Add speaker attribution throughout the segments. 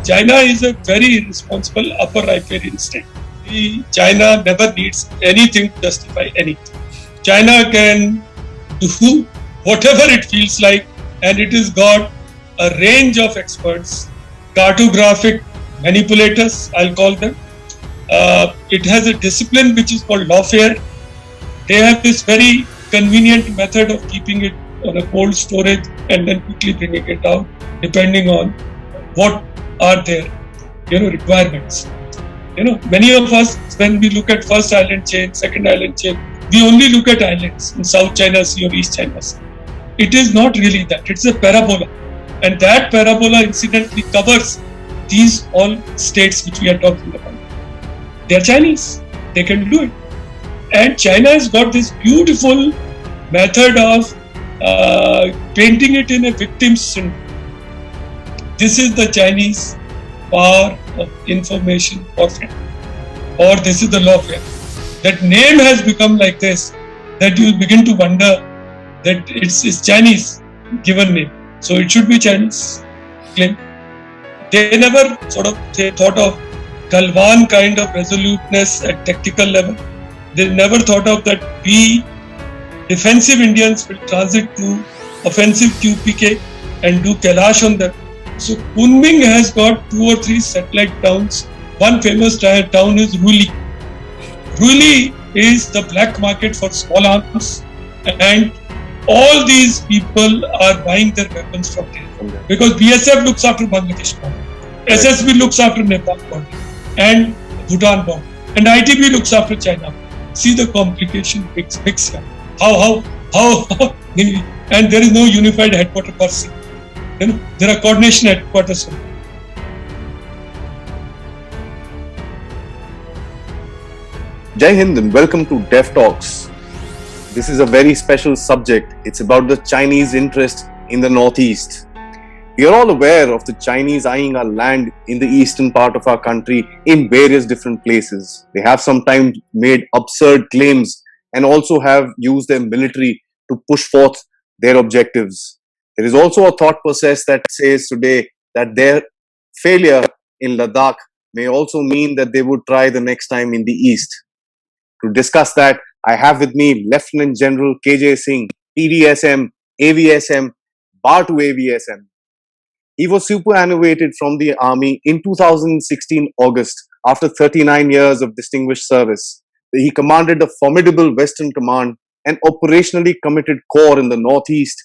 Speaker 1: China is a very irresponsible upper riparian state. China never needs anything to justify anything. China can do whatever it feels like, and it has got a range of experts, cartographic manipulators, I'll call them. It has a discipline which is called lawfare. They have this very convenient method of keeping it on a cold storage and then quickly bringing it out, depending on what are their requirements. Many of us, when we look at first island chain, second island chain, we only look at islands in South China Sea or East China Sea. It is not really that. It's a parabola. And that parabola incidentally covers these all states which we are talking about. They are Chinese. They can do it. And China has got this beautiful method of painting it in a victim syndrome. This is the Chinese power of information warfare, or this is the lawfare. That name has become like this, that you begin to wonder that it's Chinese given name, so it should be Chinese claim. They never thought of Galwan kind of resoluteness at tactical level. They never thought of that we defensive Indians will transit to offensive QPK and do Kailash on them. So Kunming has got 2 or 3 satellite towns. One famous town is Ruili. Ruili is the black market for small arms, and all these people are buying their weapons from there. Because BSF looks after Bangladesh border, SSB looks after Nepal border and Bhutan border, and ITB looks after China. See the complication mix here. How and there is no unified headquarters per se. There are coordination headquarters.
Speaker 2: Jai Hind and welcome to Dev Talks. This is a very special subject. It's about the Chinese interest in the Northeast. We are all aware of the Chinese eyeing our land in the eastern part of our country in various different places. They have sometimes made absurd claims and also have used their military to push forth their objectives. There is also a thought process that says today that their failure in Ladakh may also mean that they would try the next time in the east. To discuss that, I have with me Lieutenant General J Singh, PDSM, AVSM, Bar to AVSM. He was superannuated from the army in 2016 August after 39 years of distinguished service. He commanded a formidable Western Command, an operationally committed corps in the Northeast,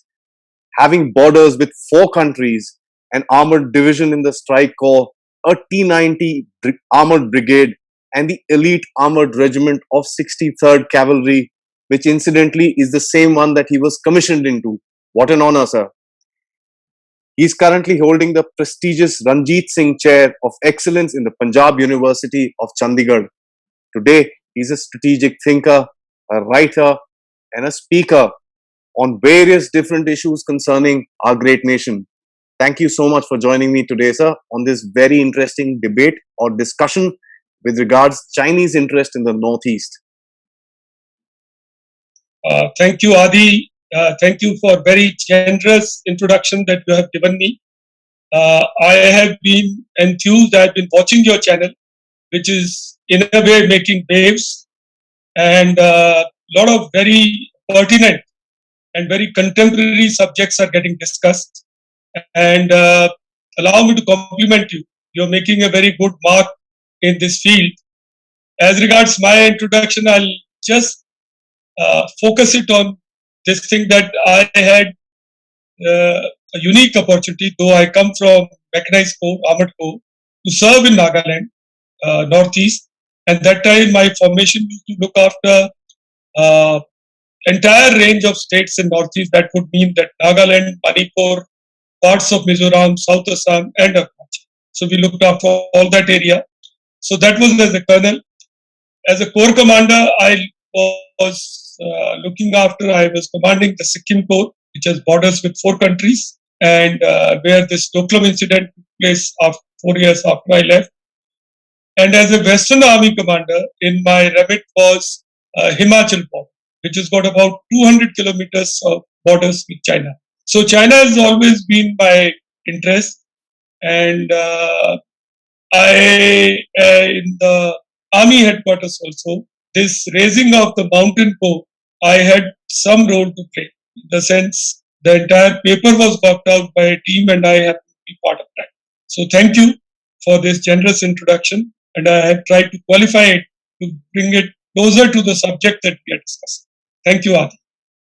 Speaker 2: having borders with 4 countries, an armored division in the Strike Corps, a T-90 armored brigade, and the elite armored regiment of 63rd Cavalry, which incidentally is the same one that he was commissioned into. What an honor, sir. He is currently holding the prestigious Ranjit Singh Chair of Excellence in the Punjab University of Chandigarh. Today, he is a strategic thinker, a writer, and a speaker on various different issues concerning our great nation. Thank you so much for joining me today, sir, on this very interesting debate or discussion with regards Chinese interest in the Northeast.
Speaker 1: Thank you, Adi. Thank you for very generous introduction that you have given me. I have been enthused. I have been watching your channel, which is in a way making waves, and a lot of very pertinent and very contemporary subjects are getting discussed. And allow me to compliment you. You're making a very good mark in this field. As regards my introduction, I'll just focus it on this thing that I had a unique opportunity, though I come from mechanized corps, armored corps, to serve in Nagaland, Northeast. And that time my formation used to look after entire range of states in Northeast. That would mean that Nagaland, Manipur, parts of Mizoram, South Assam, and Arunachal. So we looked after all that area. So that was as a colonel. As a corps commander, I was looking after, I was commanding the Sikkim Corps, which has borders with 4 countries, and where this Doklam incident took place 4 years after I left. And as a Western Army commander, in my remit was Himachal border, which has got about 200 kilometers of borders with China. So China has always been my interest, and In the army headquarters also, this raising of the mountain pope, I had some role to play. In the sense, the entire paper was worked out by a team and I had to be part of that. So thank you for this generous introduction, and I have tried to qualify it to bring it closer to the subject that we are discussing. Thank you, Adi.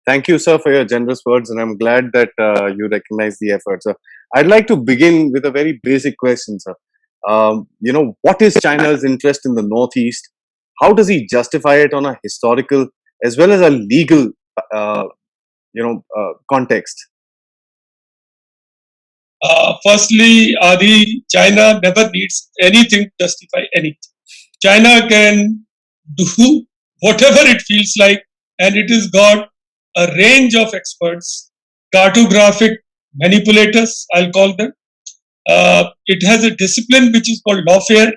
Speaker 2: Thank you, sir, for your generous words, and I'm glad that you recognize the effort, sir. I'd like to begin with a very basic question, sir. What is China's interest in the Northeast? How does he justify it on a historical as well as a legal, context?
Speaker 1: Firstly, Adi, China never needs anything to justify anything. China can do whatever it feels like, and it has got a range of experts, cartographic manipulators, I'll call them. It has a discipline which is called lawfare,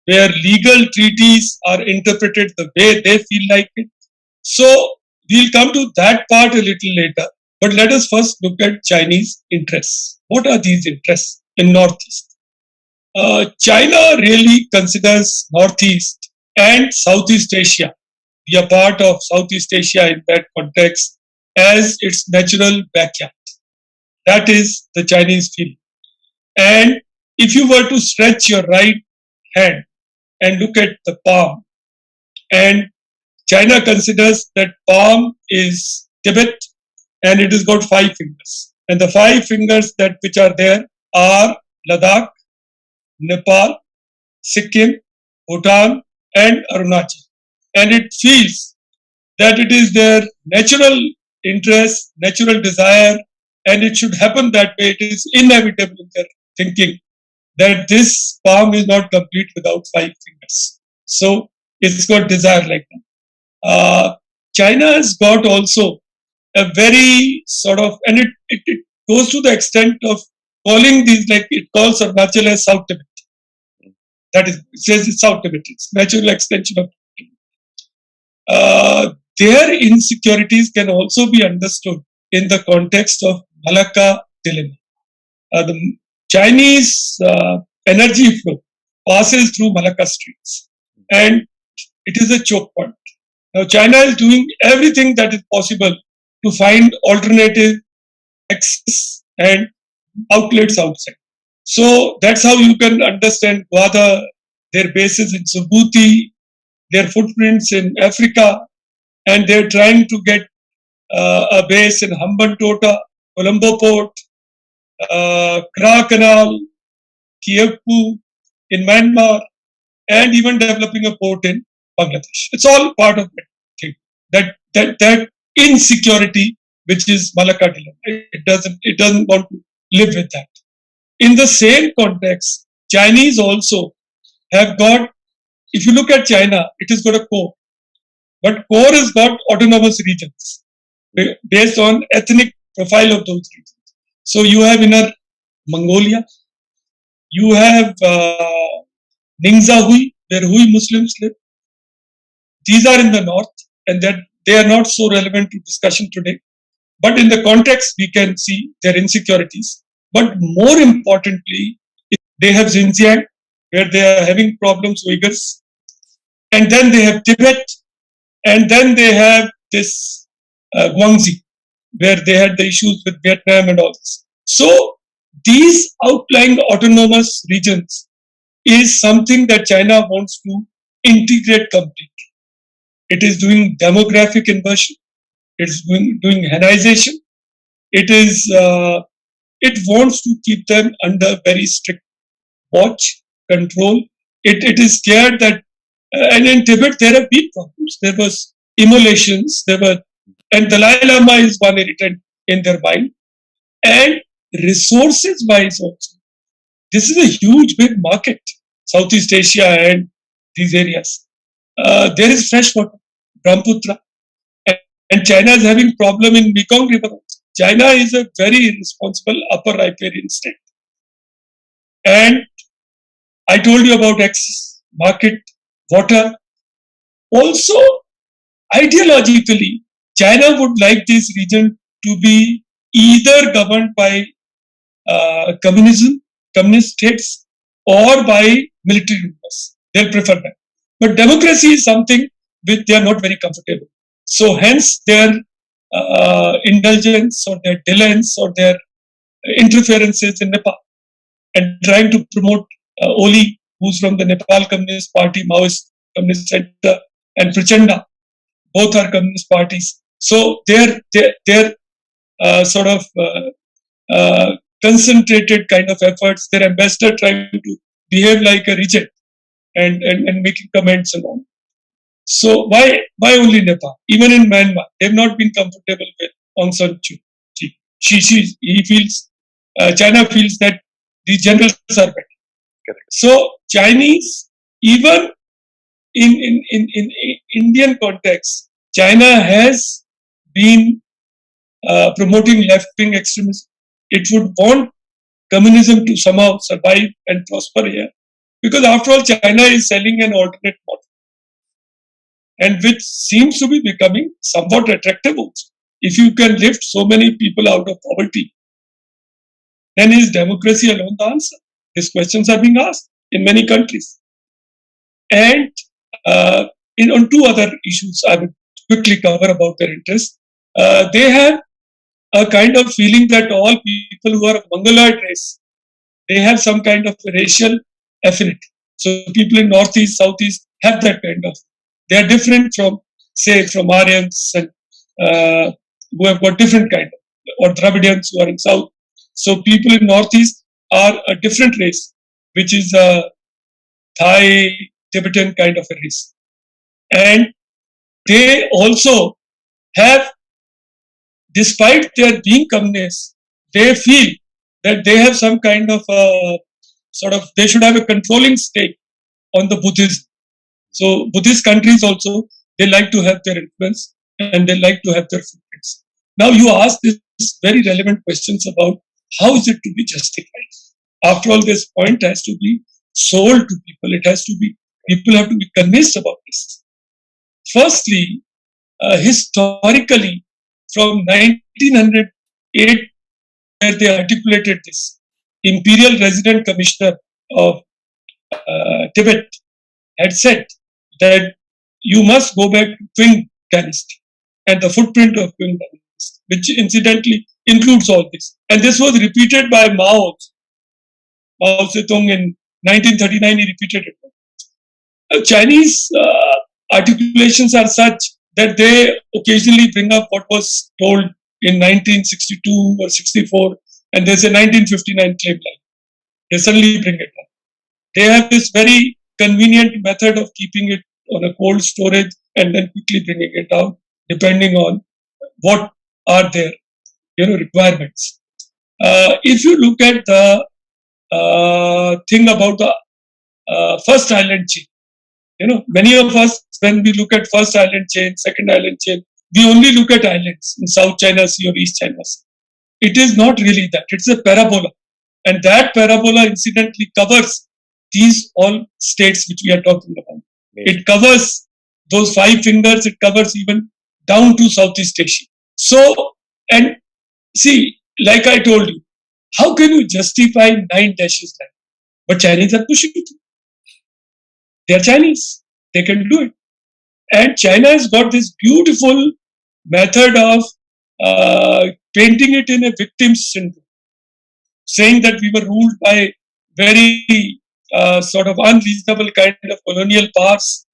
Speaker 1: where legal treaties are interpreted the way they feel like it. So we'll come to that part a little later. But let us first look at Chinese interests. What are these interests in Northeast? China really considers Northeast and Southeast Asia, be a part of Southeast Asia in that context, as its natural backyard. That is the Chinese feeling. And if you were to stretch your right hand and look at the palm, and China considers that palm is Tibet and it has got 5 fingers. And the 5 fingers which are there are Ladakh, Nepal, Sikkim, Bhutan, and Arunachal. And it feels that it is their natural interest, natural desire, and it should happen that way. It is inevitable in their thinking that this palm is not complete without 5 fingers. So it's got desire like that. China has got also a very sort of, and it goes to the extent of calling these, like it calls Arunachal as South Tibet. That is, it says it's South Tibet. It's natural extension of their insecurities can also be understood in the context of Malacca dilemma. The Chinese energy flow passes through Malacca Straits, and it is a choke point. Now, China is doing everything that is possible to find alternative access and outlets outside. So that's how you can understand Gwada, their bases in Djibouti, their footprints in Africa, and they're trying to get a base in Hambantota, Colombo Port, Kra Canal, Kiepku in Myanmar, and even developing a port in Bangladesh. It's all part of that thing. That insecurity, which is Malacca dilemma. It doesn't want to live with that. In the same context, Chinese also have got, if you look at China, it has got a core. But core has got autonomous regions based on ethnic profile of those regions. So you have Inner Mongolia, you have Ningxia Hui, where Hui Muslims live. These are in the north, and that they are not so relevant to discussion today. But in the context, we can see their insecurities. But more importantly, they have Xinjiang, where they are having problems, Uyghurs. And then they have Tibet. And then they have this Guangxi, where they had the issues with Vietnam and all this. So these outlying autonomous regions is something that China wants to integrate completely. It is doing demographic inversion. It's doing Hanization. It wants to keep them under very strict watch, control. It is scared that, and in Tibet there have been problems. There was immolations. And Dalai Lama is one irritant in their mind. And resources wise also, this is a huge, big market, Southeast Asia and these areas. There is fresh water, Brahmaputra, and China is having problem in Mekong River. China is a very irresponsible upper riparian state. And I told you about access, market, water. Also, ideologically, China would like this region to be either governed by communist states, or by military rulers. They'll prefer that. But democracy is something which they are not very comfortable. So hence their indulgence or their dealings or their interferences in Nepal and trying to promote Oli, who's from the Nepal Communist Party, Maoist Communist Center, and Prachanda, both are communist parties. So their sort of concentrated kind of efforts, their ambassador trying to behave like a regent and making comments and all. So why only Nepal? Even in Myanmar, they've not been comfortable with Aung San Suu Kyi. He feels, China feels that the generals are better.
Speaker 2: Correct.
Speaker 1: So Chinese, even in Indian context, China has been promoting left-wing extremism. It would want communism to somehow survive and prosper here, because after all, China is selling an alternate model, and which seems to be becoming somewhat attractive also. If you can lift so many people out of poverty, then is democracy alone the answer? These questions are being asked in many countries. And on two other issues I would quickly cover about their interests. They have a kind of feeling that all people who are of Mongoloid race, they have some kind of racial affinity. So people in Northeast, Southeast have that kind of. They are different from, say, from Aryans and who have got different kind of, or Dravidians who are in South. So people in Northeast are a different race, which is a Thai, Tibetan kind of a race. And they also have, despite their being communists, they feel that they have some kind of they should have a controlling stake on the Buddhism. So Buddhist countries also, they like to have their influence and they like to have their footprints. Now you ask these very relevant questions about how is it to be justified? After all, this point has to be sold to people. It has to be, people have to be convinced about this. Firstly, historically, from 1908, where they articulated this, Imperial Resident Commissioner of Tibet had said that you must go back to Qing dynasty and the footprint of Qing dynasty, which incidentally includes all this. And this was repeated by Mao Zedong in 1939, he repeated it. Chinese articulations are such that they occasionally bring up what was told in 1962 or 64, and there's a 1959 claim line. They suddenly bring it up. They have this very convenient method of keeping it on a cold storage and then quickly bringing it out, depending on what are their requirements. If you look at the thing about the first island chain, many of us, when we look at first island chain, second island chain, we only look at islands in South China Sea or East China Sea. It is not really that. It's a parabola. And that parabola incidentally covers these all states which we are talking about. It covers those 5 fingers. It covers even down to Southeast Asia. So, and see, like I told you, how can you justify 9 dashes land? But Chinese are pushing it. They are Chinese. They can do it. And China has got this beautiful method of painting it in a victim's syndrome, saying that we were ruled by very sort of unreasonable kind of colonial powers.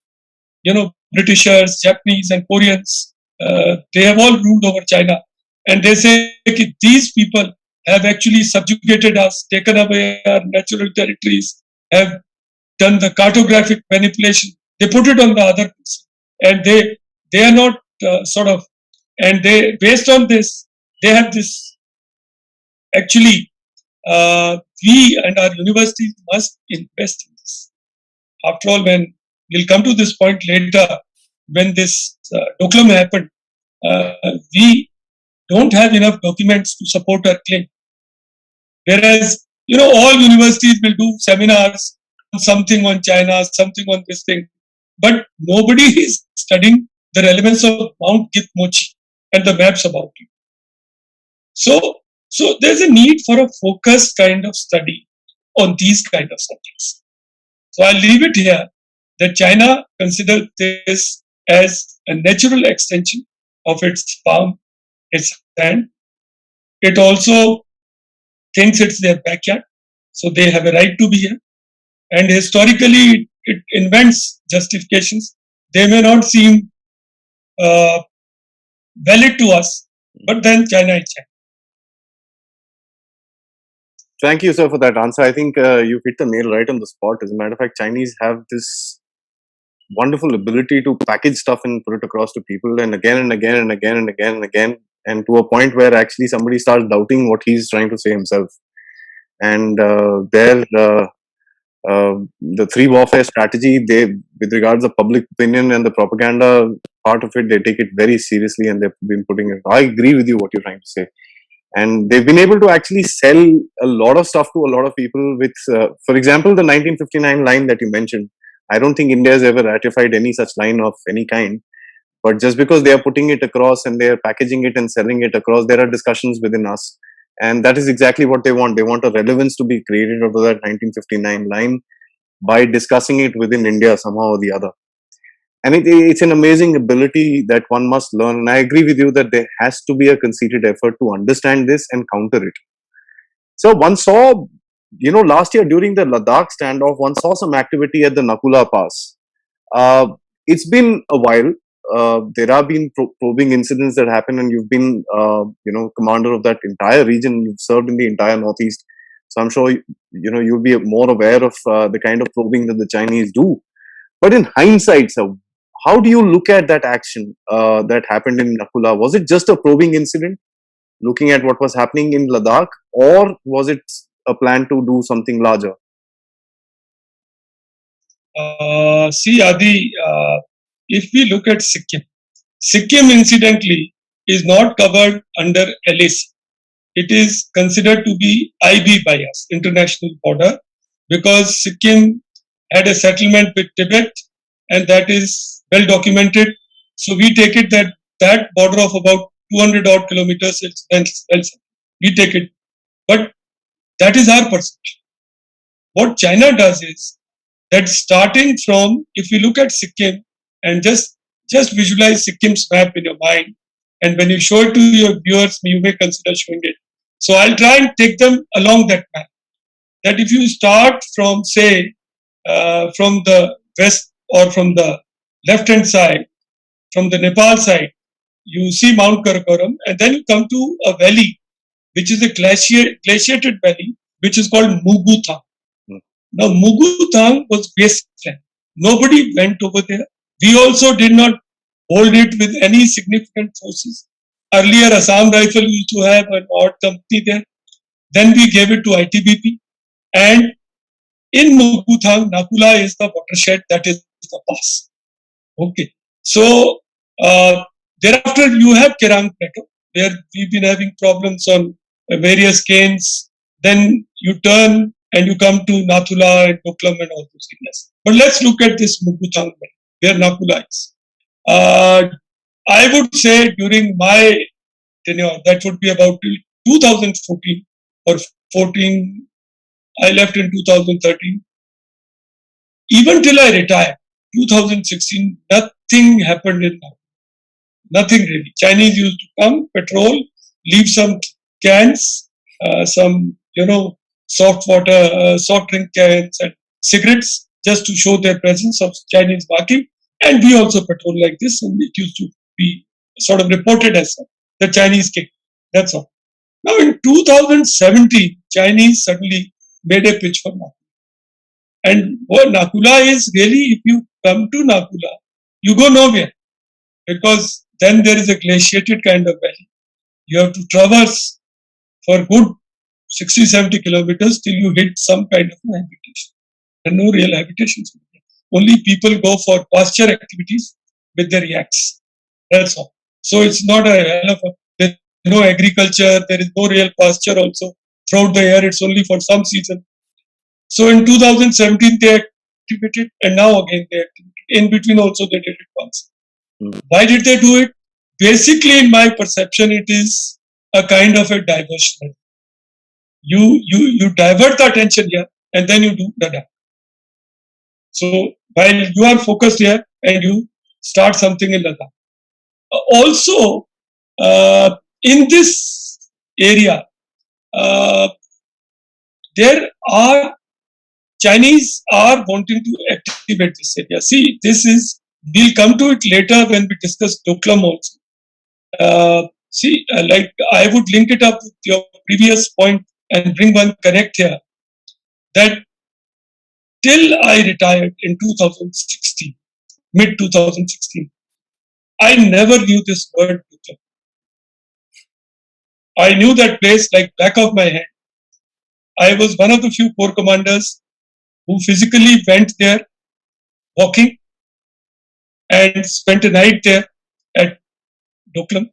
Speaker 1: Britishers, Japanese, and Koreans, they have all ruled over China. And they say that these people have actually subjugated us, taken away our natural territories, have done the cartographic manipulation. They put it on the other person. And they are not and they, based on this, they have this, actually, we and our universities must invest in this. After all, when we'll come to this point later, when this Doklam happened, we don't have enough documents to support our claim. Whereas, all universities will do seminars, something on China, something on this thing, but nobody is studying the relevance of Mount Githmochi and the maps about it. So there's a need for a focused kind of study on these kind of subjects. So I'll leave it here that China considers this as a natural extension of its palm, its hand. It also thinks it's their backyard, so they have a right to be here. And historically, it invents justifications. They may not seem valid to us, but then China is China.
Speaker 2: Thank you, sir, for that answer. I think you hit the nail right on the spot. As a matter of fact, Chinese have this wonderful ability to package stuff and put it across to people, and again and again and again and again and again, and to a point where actually somebody starts doubting what he's trying to say himself. And the three warfare strategy, they, with regards to public opinion and the propaganda part of it, they take it very seriously, and they've been putting it. I agree with you what you're trying to say, and they've been able to actually sell a lot of stuff to a lot of people. With, for example, the 1959 line that you mentioned. I don't think India has ever ratified any such line of any kind. But just because they are putting it across and they are packaging it and selling it across, there are discussions within us. And that is exactly what they want. They want a relevance to be created out of that 1959 line by discussing it within India somehow or the other. And it's an amazing ability that one must learn. And I agree with you that there has to be a concerted effort to understand this and counter it. So one saw, last year during the Ladakh standoff, one saw some activity at the Nakula Pass. It's been a while. There have been probing incidents that happen, and you've been, commander of that entire region. You've served in the entire Northeast, so I'm sure you'll be more aware of the kind of probing that the Chinese do. But in hindsight, so how do you look at that action that happened in Nakula? Was it just a probing incident, looking at what was happening in Ladakh, or was it a plan to do something larger?
Speaker 1: See, Adi, if we look at Sikkim incidentally is not covered under LAC. It is considered to be IB by us, international border, because Sikkim had a settlement with Tibet, and that is well documented. So we take it that that border of about 200 odd kilometers is well settled. We take it. But that is our perception. What China does is that starting from, if you look at Sikkim and just visualize Sikkim's map in your mind, and when you show it to your viewers, you may consider showing it. So I'll try and take them along that map. That if you start from, say, from the west or from the left-hand side, from the Nepal side, you see Mount Karakoram, and then you come to a valley, which is a glaciated valley, which is called Muguthang. Now, Muguthang was wasteland. Nobody went over there. We also did not hold it with any significant forces. Earlier, Assam Rifle used to have an odd company there. Then we gave it to ITBP. And in Muguthang, Nakula is the watershed, that is the pass. Okay. So, thereafter, you have Kerang Plateau, where we've been having problems on various canes. Then you turn and you come to Nathula and Doklam and all those areas. But let's look at this Muguthang, where Nakula is. I would say during my tenure, that would be about 2014 or 14. I left in 2013. Even till I retired, 2016, nothing happened in Nakula. Nothing really. Chinese used to come, patrol, leave some cans, some, soft water, soft drink cans and cigarettes, just to show their presence of Chinese marking. And we also patrol like this, and it used to be sort of reported as the Chinese came. That's all. Now in 2017, Chinese suddenly made a pitch for Nakula. And what Nakula is really, if you come to Nakula, you go nowhere, because then there is a glaciated kind of valley. You have to traverse for good 60-70 kilometers till you hit some kind of habitation. There are no real habitations. Only people go for pasture activities with their yaks. That's all. So it's not a hell of a, there's no agriculture, there is no real pasture also. Throughout the year, it's only for some season. So in 2017, they activated, and now again they activated. In between also they did it once. Why did they do it? Basically, in my perception, it is a kind of a diversion. You divert the attention here, and then you do Ladakh. So while you are focused here and you start something in Ladakh. Also, in this area, there are Chinese are wanting to activate this area. See, we'll come to it later when we discuss Doklam also. Like I would link it up with your previous point and bring one connect here, that till I retired in 2016, mid 2016, I never knew this word Doklam. I knew that place like back of my hand. I was one of the few corps commanders who physically went there walking and spent a night there at Doklam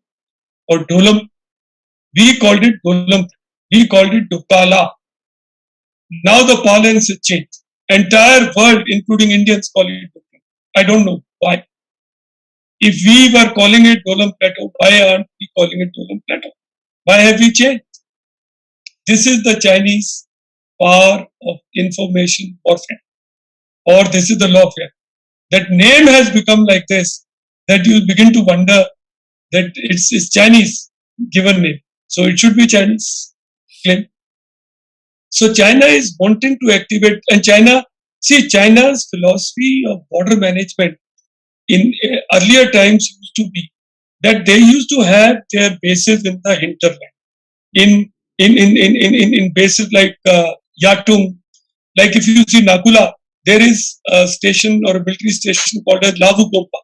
Speaker 1: or Dolam. We called it Dolam. We called it Dokala. Now the parlance has changed. Entire world, including Indians, call it Doklam. I don't know why. If we were calling it Dolam Plateau, why aren't we calling it Dolam Plateau? Why have we changed? This is the Chinese power of information warfare, or this is the lawfare. That name has become like this, that you begin to wonder that it's Chinese given name. So it should be Chinese claim. So China is wanting to activate, and China's philosophy of border management in earlier times used to be that they used to have their bases in the hinterland, in bases like Yatung. Like if you see Nakula, there is a station or a military station called as Lavugompa,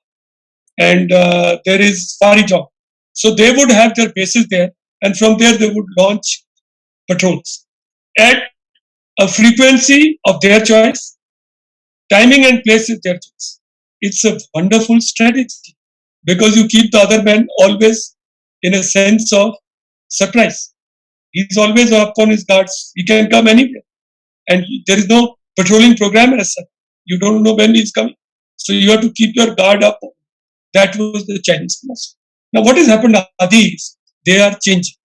Speaker 1: and there is Farijong. So they would have their bases there, and from there they would launch patrols at a frequency of their choice, timing and place is their choice. It's a wonderful strategy because you keep the other man always in a sense of surprise. He's always up on his guards. He can come anywhere, and there is no patrolling program as such. You don't know when he's coming, so you have to keep your guard up. That was the Chinese philosophy. Now, what has happened Adi is they are changing.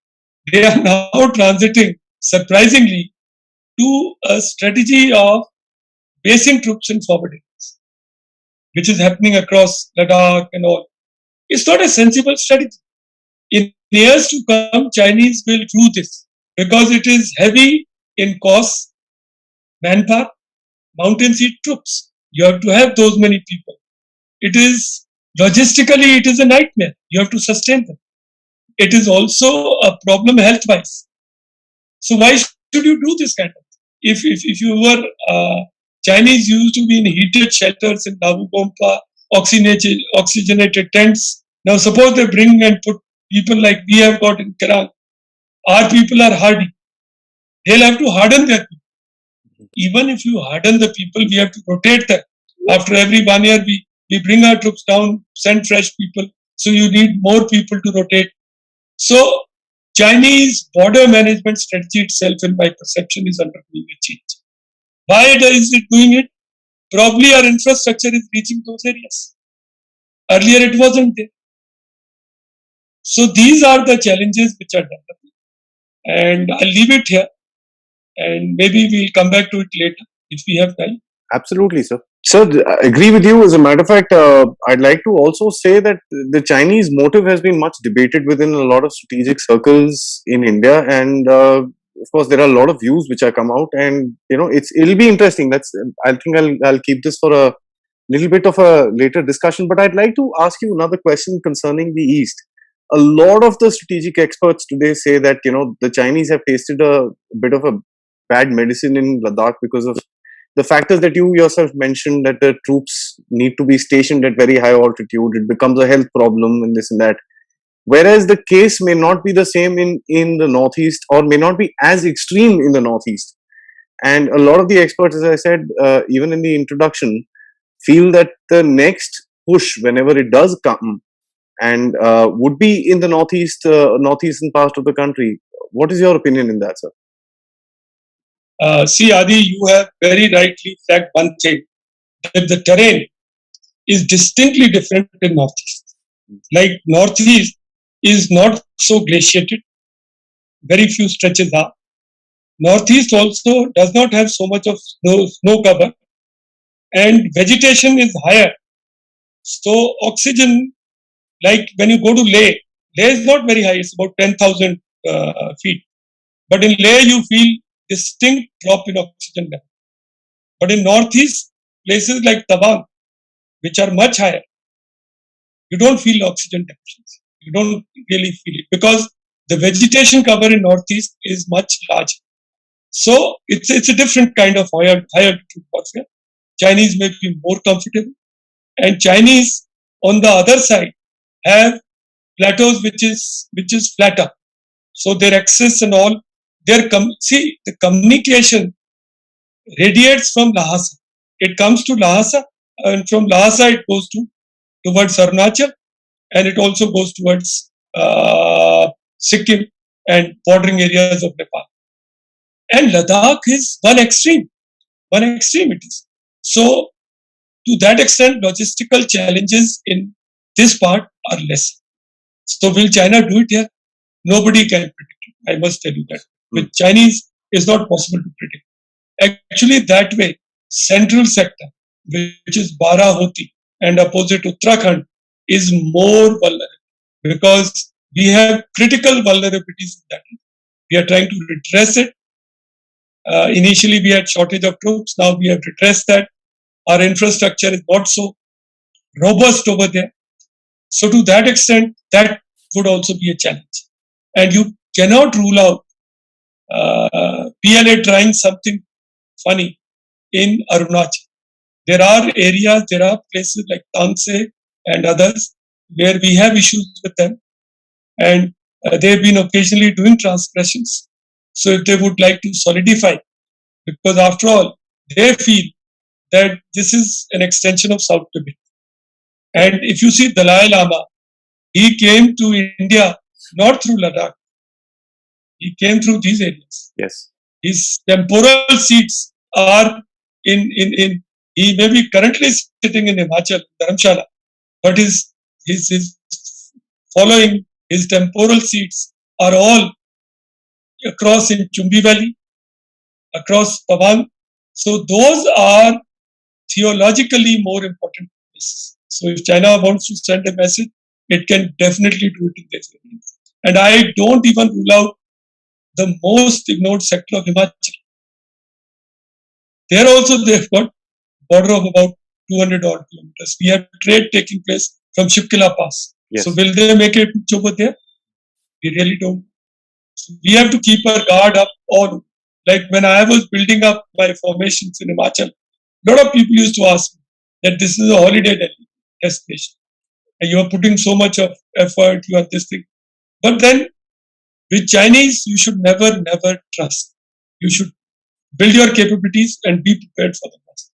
Speaker 1: They are now transiting, surprisingly, to a strategy of basing troops in forward areas, which is happening across Ladakh and all. It's not a sensible strategy. In years to come, Chinese will do this because it is heavy in costs, manpower, mountain seat troops. You have to have those many people. It is logistically, it is a nightmare. You have to sustain them. It is also a problem health-wise. So why should you do this kind of thing? If you were Chinese used to be in heated shelters in Lavugompa, oxygenated tents. Now suppose they bring and put people like we have got in Kerala. Our people are hardy. They'll have to harden their people. Even if you harden the people, we have to rotate them. After every 1 year, we bring our troops down, send fresh people. So you need more people to rotate. So Chinese border management strategy itself, in my perception, is undergoing a change. Why is it doing it? Probably our infrastructure is reaching those areas. Earlier it wasn't there. So these are the challenges which are developing. And I'll leave it here. And maybe we'll come back to it later if we have time.
Speaker 2: Absolutely, sir. Sir, I agree with you. As a matter of fact, I'd like to also say that the Chinese motive has been much debated within a lot of strategic circles in India, and of course, there are a lot of views which are come out, and it'll be interesting. I think I'll keep this for a little bit of a later discussion. But I'd like to ask you another question concerning the East. A lot of the strategic experts today say that the Chinese have tasted a bit of a bad medicine in Ladakh because of the factors that you yourself mentioned, that the troops need to be stationed at very high altitude. It becomes a health problem and this and that. Whereas the case may not be the same in the Northeast, or may not be as extreme in the Northeast. And a lot of the experts, as I said, even in the introduction, feel that the next push, whenever it does come, and would be in the northeastern part of the country. What is your opinion in that, sir?
Speaker 1: See, Adi, you have very rightly flagged one thing, that the terrain is distinctly different in Northeast. Like Northeast is not so glaciated. Very few stretches are. Northeast also does not have so much of snow cover, and vegetation is higher. So oxygen, like when you go to Leh is not very high, it's about 10,000 feet. But in Leh, you feel distinct drop in oxygen level. But in Northeast, places like Tabang, which are much higher, you don't feel oxygen deficiency. You don't really feel it because the vegetation cover in Northeast is much larger. So it's a different kind of higher altitude warfare. Chinese may be more comfortable, and Chinese on the other side have plateaus which is flatter. So their access and all, see the communication radiates from Lhasa. It comes to Lhasa, and from Lhasa it goes towards Arunachal, and it also goes towards Sikkim and bordering areas of Nepal. And Ladakh is one extreme it is. So to that extent, logistical challenges in this part are less. So will China do it here? Nobody can predict it. I must tell you that. With Chinese, it's not possible to predict. Actually, that way, central sector, which is Barahoti and opposite Uttarakhand, is more vulnerable because we have critical vulnerabilities in that. We are trying to redress it. Initially, we had shortage of troops. Now we have redressed that. Our infrastructure is not so robust over there. So to that extent, that would also be a challenge. And you cannot rule out PLA trying something funny in Arunachal. There are areas, there are places like Tangseh and others where we have issues with them. And they've been occasionally doing transgressions. So if they would like to solidify, because after all, they feel that this is an extension of South Tibet. And if you see Dalai Lama, he came to India not through Ladakh. He came through these areas.
Speaker 2: Yes.
Speaker 1: His temporal seats are in he may be currently sitting in Himachal, Dharamshala, but his following, his temporal seats are all across in Chumbi Valley, across Tawang. So those are theologically more important places. So if China wants to send a message, it can definitely do it in these areas. And I don't even rule out the most ignored sector of Himachal. There also they've got border of about 200 odd kilometers. We have trade taking place from Shivkila Pass.
Speaker 2: Yes.
Speaker 1: So will they make it over there? We really don't. So we have to keep our guard up on. Like when I was building up my formations in Himachal, a lot of people used to ask me that this is a holiday destination. And you are putting so much of effort, you are this thing. But then with Chinese, you should never trust. You should build your capabilities and be prepared for the worst.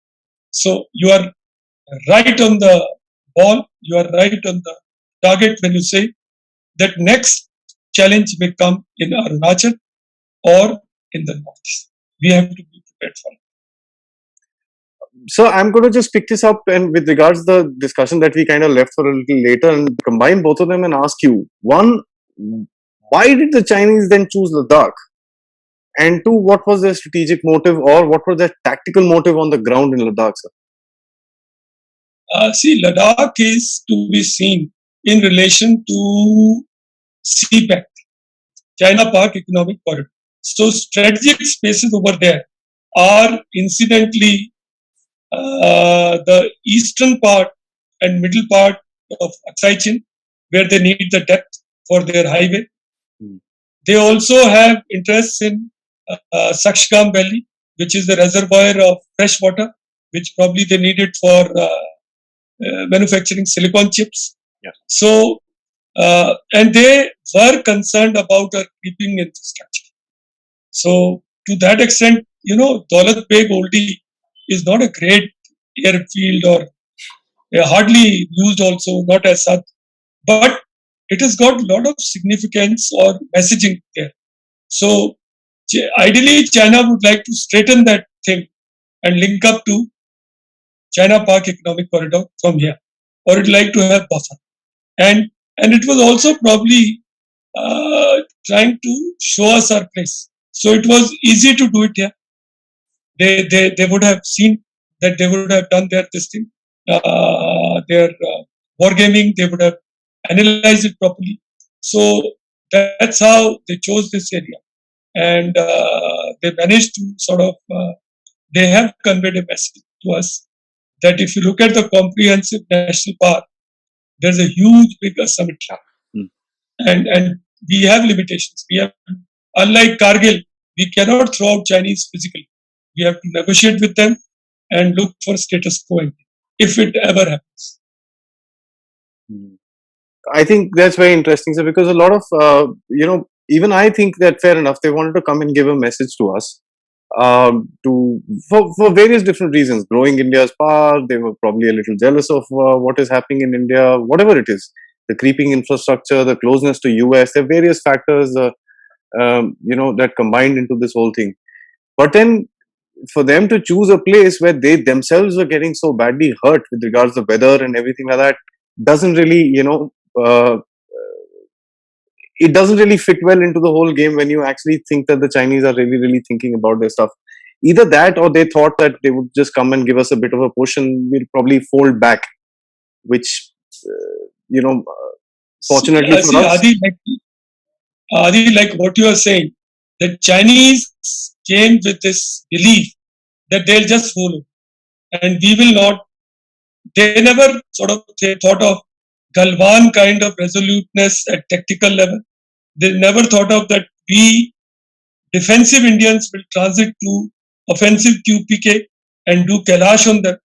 Speaker 1: So you are right on the ball, you are right on the target when you say that next challenge may come in Arunachal or in the northeast. We have to be prepared for it.
Speaker 2: So I'm going to just pick this up and with regards to the discussion that we kind of left for a little later and combine both of them and ask you, one, why did the Chinese then choose Ladakh? And two, what was their strategic motive or what was their tactical motive on the ground in Ladakh, sir?
Speaker 1: See, Ladakh is to be seen in relation to CPEC, China-Pak Economic Corridor. So strategic spaces over there are incidentally the eastern part and middle part of Aksai Chin, where they need the depth for their highway. They also have interests in Sakshgam Valley, which is the reservoir of fresh water, which probably they needed for manufacturing silicon chips.
Speaker 2: Yeah.
Speaker 1: So, and they were concerned about our creeping infrastructure. So, to that extent, Daulat Beg Oldie is not a great airfield or hardly used also, not as such, but it has got a lot of significance or messaging there. So, ideally, China would like to straighten that thing and link up to China-Pak Economic Corridor from here, or it would like to have buffer. And it was also probably trying to show us our place. So it was easy to do it here. They would have seen that they would have done this thing, their wargaming. They would have analyzed it properly. So that's how they chose this area, and they managed to sort of. They have conveyed a message to us that if you look at the comprehensive national park, there's a huge big asymmetry, and we have limitations. We have, unlike Kargil, we cannot throw out Chinese physically. We have to negotiate with them and look for status quo if it ever happens.
Speaker 2: I think that's very interesting, sir, because a lot of, even I think that fair enough, they wanted to come and give a message to us for various different reasons. Growing India's power, they were probably a little jealous of what is happening in India, whatever it is. The creeping infrastructure, the closeness to US, there are various factors, that combined into this whole thing. But then for them to choose a place where they themselves were getting so badly hurt with regards to weather and everything like that doesn't really, it doesn't really fit well into the whole game when you actually think that the Chinese are really, really thinking about their stuff. Either that or they thought that they would just come and give us a bit of a push and we'll probably fold back, which, fortunately for us.
Speaker 1: Adi, like what you are saying, the Chinese came with this belief that they'll just follow and we will not. They never sort of thought of Galwan kind of resoluteness at tactical level. They never thought of that we defensive Indians will transit to offensive QPK and do Kailash on them.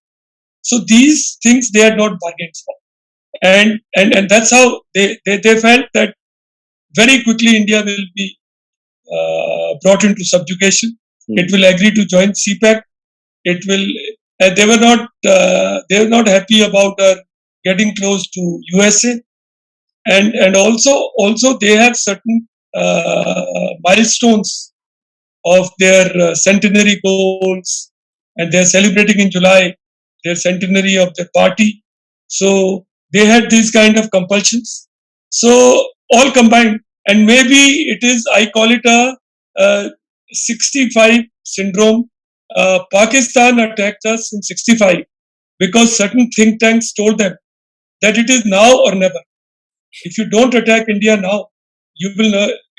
Speaker 1: So these things they had not bargained for. And that's how they felt that very quickly India will be brought into subjugation. It will agree to join CPEC. It will. They were not happy about getting close to USA, and also they have certain milestones of their centenary goals, and they are celebrating in July their centenary of their party. So they had these kind of compulsions. So all combined, and maybe it is, I call it a 65 syndrome. Pakistan attacked us in 65 because certain think tanks told them that it is now or never. If you don't attack India now,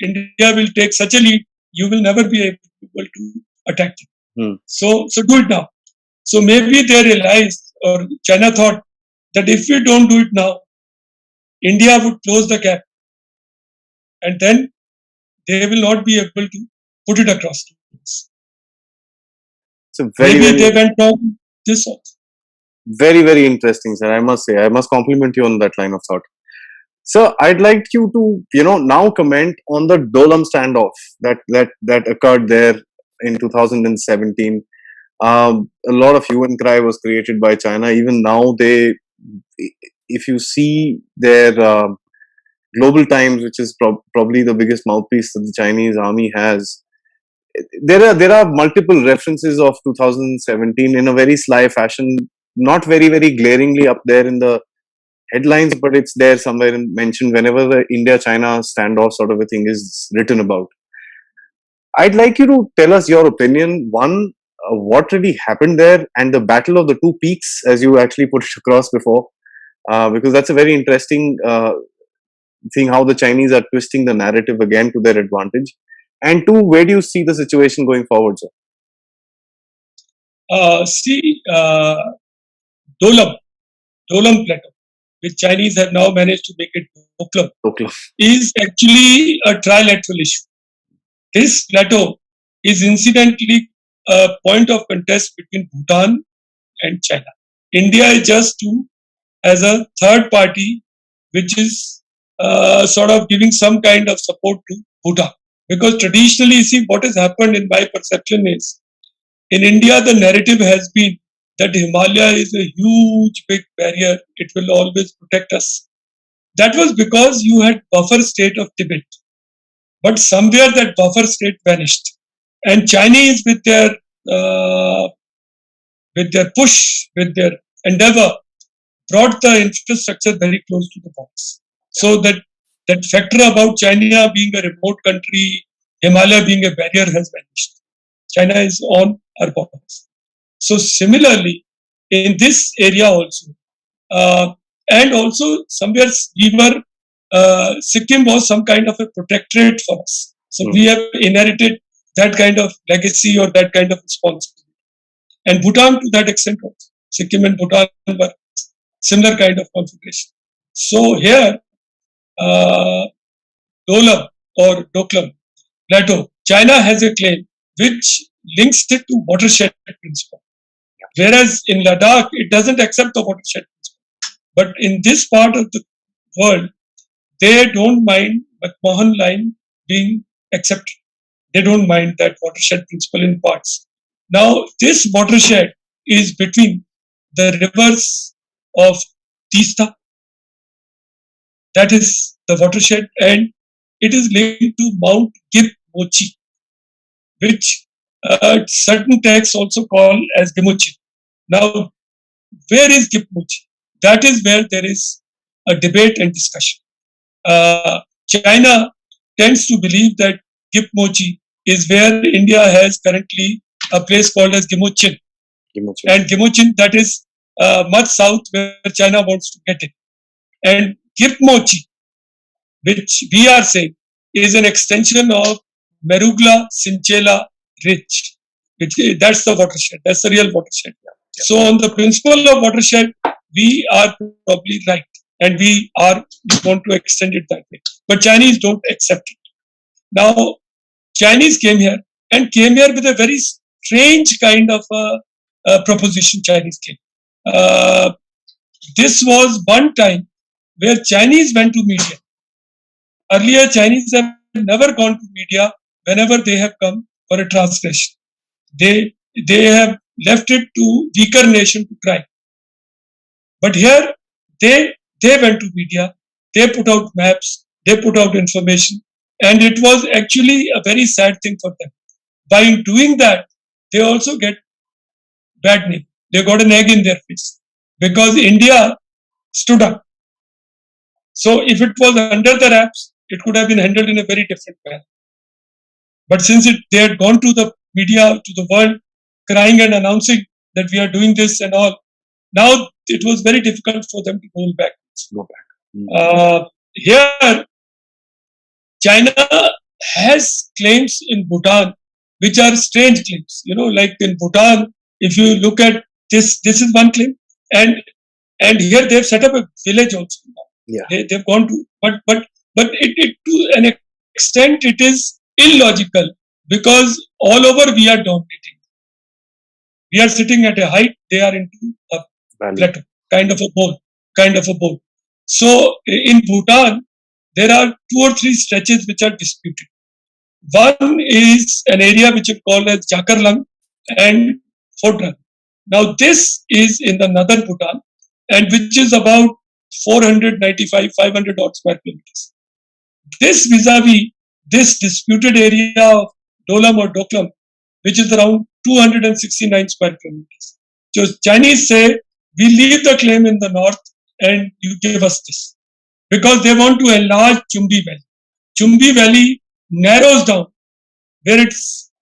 Speaker 1: India will take such a lead, you will never be able to attack it. So do it now. So maybe they realized, or China thought, that if we don't do it now, India would close the gap. And then they will not be able to put it across to us.
Speaker 2: So
Speaker 1: maybe they went down this also.
Speaker 2: Very, very interesting, sir. I must say, I must compliment you on that line of thought. So I'd like you to, now comment on the Doklam Standoff that occurred there in 2017. A lot of hue and cry was created by China. Even now, if you see their Global Times, which is probably the biggest mouthpiece that the Chinese army has, there are multiple references of 2017 in a very sly fashion, not very, very glaringly up there in the headlines, but it's there somewhere mentioned whenever the India-China standoff sort of a thing is written about. I'd like you to tell us your opinion. One, what really happened there, and the battle of the two peaks, as you actually put it across before, because that's a very interesting thing, how the Chinese are twisting the narrative again to their advantage. And two, where do you see the situation going forward, sir?
Speaker 1: Doklam Plateau, which Chinese have now managed to make it Doklam, is actually a trilateral issue. This plateau is incidentally a point of contest between Bhutan and China. India is just as a third party, which is sort of giving some kind of support to Bhutan. Because traditionally, see, what has happened in my perception is, in India, the narrative has been that Himalaya is a huge, big barrier. It will always protect us. That was because you had buffer state of Tibet. But somewhere that buffer state vanished. And Chinese, with their push, with their endeavor, brought the infrastructure very close to the borders. So that factor about China being a remote country, Himalaya being a barrier has vanished. China is on our borders. So similarly, in this area also, and also somewhere we were, Sikkim was some kind of a protectorate for us. So we have inherited that kind of legacy or that kind of responsibility. And Bhutan to that extent also. Sikkim and Bhutan were similar kind of configuration. So here, Doklam or Doklam Plateau, China has a claim which links it to watershed principle. Whereas in Ladakh, it doesn't accept the watershed principle. But in this part of the world, they don't mind McMahon line being accepted. They don't mind that watershed principle in parts. Now, this watershed is between the rivers of Tista, that is the watershed, and it is linked to Mount Gip Mochi, which certain texts also call as Gimuchi. Now, where is Gip Mochi? That is where there is a debate and discussion. China tends to believe that Gip Mochi is where India has currently a place called as Gimuchin. And Gimuchin, that is much south where China wants to get it. And Gip Mochi, which we are saying, is an extension of Merugla Sinchela Ridge. That's the watershed. That's the real watershed. So on the principle of watershed, we are probably right. And we want to extend it that way. But Chinese don't accept it. Now, Chinese came here with a very strange kind of proposition. Chinese came. This was one time where Chinese went to media. Earlier, Chinese have never gone to media whenever they have come for a transgression. They have left it to weaker nation to cry. But here, they went to media, they put out maps, they put out information, and it was actually a very sad thing for them. By doing that, they also get bad name. They got an egg in their face because India stood up. So if it was under the wraps, it could have been handled in a very different manner. But since they had gone to the media, to the world, crying and announcing that we are doing this and all, now it was very difficult for them to roll back. Here, China has claims in Bhutan which are strange claims. Like in Bhutan, if you look at this is one claim, and here they've set up a village also. They've gone to, but it to an extent it is illogical because all over we are dominating. We are sitting at a height; they are into a plateau, kind of a bowl. So in Bhutan, there are 2 or 3 stretches which are disputed. One is an area which is called as Jakarlang and Phodran. Now this is in the northern Bhutan and which is about 495, 500 odd square kilometers. This vis-a-vis this disputed area of Dolam or Doklam, which is around 269 square kilometers. So Chinese say, we leave the claim in the north and you give us this. Because they want to enlarge Chumbi Valley. Chumbi Valley narrows down where it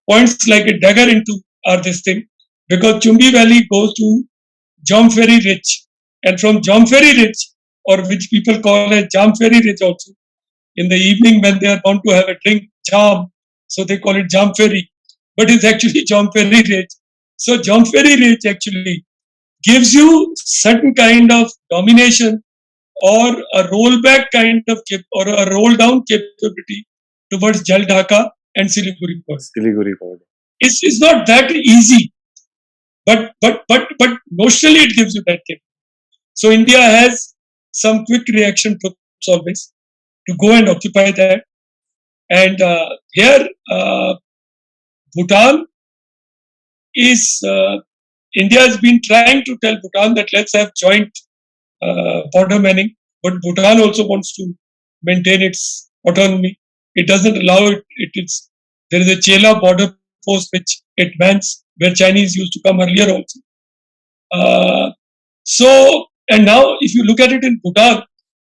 Speaker 1: points like a dagger into this thing. Because Chumbi Valley goes to Jomferi Ridge. And from Jomferi Ridge, or which people call as Jamferi Ridge also, in the evening when they are bound to have a drink, Jam, so they call it Jamferi. But it's actually Jomferi Ridge. So Jomferi Ridge actually gives you certain kind of domination or a rollback kind of or a roll down capability towards Jal Dhaka and Siliguri Corridor. It's not that easy, but notionally it gives you that capability. So India has some quick reaction troops always to go and occupy that. And here, Bhutan is, India has been trying to tell Bhutan that let's have joint border manning, but Bhutan also wants to maintain its autonomy. It doesn't allow it. There is a Chela border post which it mans, where Chinese used to come earlier also. And now if you look at it in Bhutan,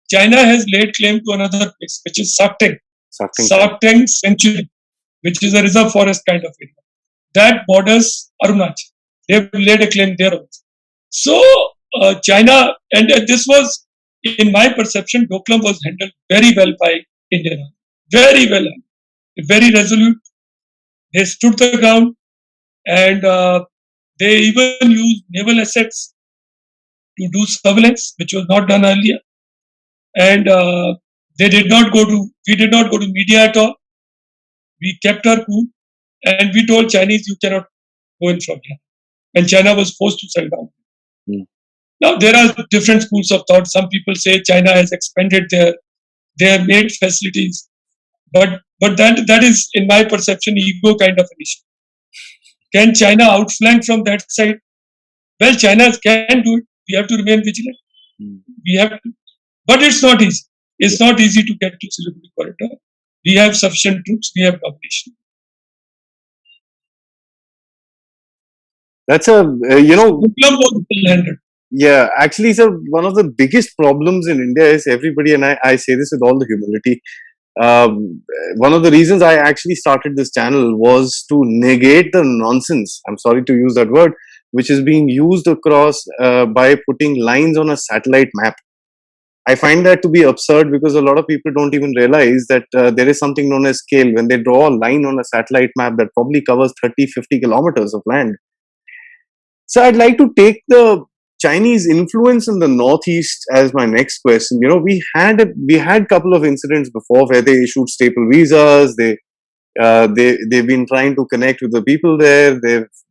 Speaker 1: China has laid claim to another place, which is Sakteng Sanctuary, which is a reserve forest kind of area. That borders Arunachal. They've laid a claim there also. So China, and this was, in my perception, Doklam was handled very well by India. Very well, very resolute. They stood the ground, and they even used naval assets to do surveillance, which was not done earlier. And we did not go to media at all. We kept our cool, and we told Chinese, you cannot go in from here. And China was forced to settle down. Now, there are different schools of thought. Some people say China has expanded they have made facilities. But that is, in my perception, ego kind of an issue. Can China outflank from that side? Well, China can do it. We have to remain vigilant. We have to. But it's not easy. It's not easy to get to Siliguri Corridor. We have sufficient troops. We have domination.
Speaker 2: That's
Speaker 1: Doklam was well-handled.
Speaker 2: Yeah, actually, sir, one of the biggest problems in India is everybody, and I say this with all the humility. One of the reasons I actually started this channel was to negate the nonsense, I'm sorry to use that word, which is being used across by putting lines on a satellite map. I find that to be absurd because a lot of people don't even realize that there is something known as scale. When they draw a line on a satellite map that probably covers 30-50 kilometers of land. So I'd like to take the Chinese influence in the Northeast as my next question. You know, we had a couple of incidents before where they issued staple visas. They've been trying to connect with the people there.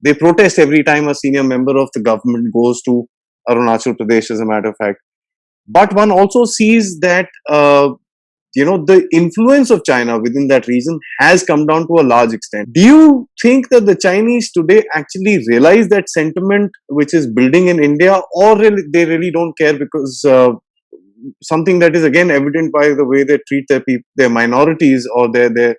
Speaker 2: They protest every time a senior member of the government goes to Arunachal Pradesh, as a matter of fact. But one also sees that the influence of China within that region has come down to a large extent. Do you think that the Chinese today actually realize that sentiment which is building in India, or they really don't care because something that is again evident by the way they treat their minorities or their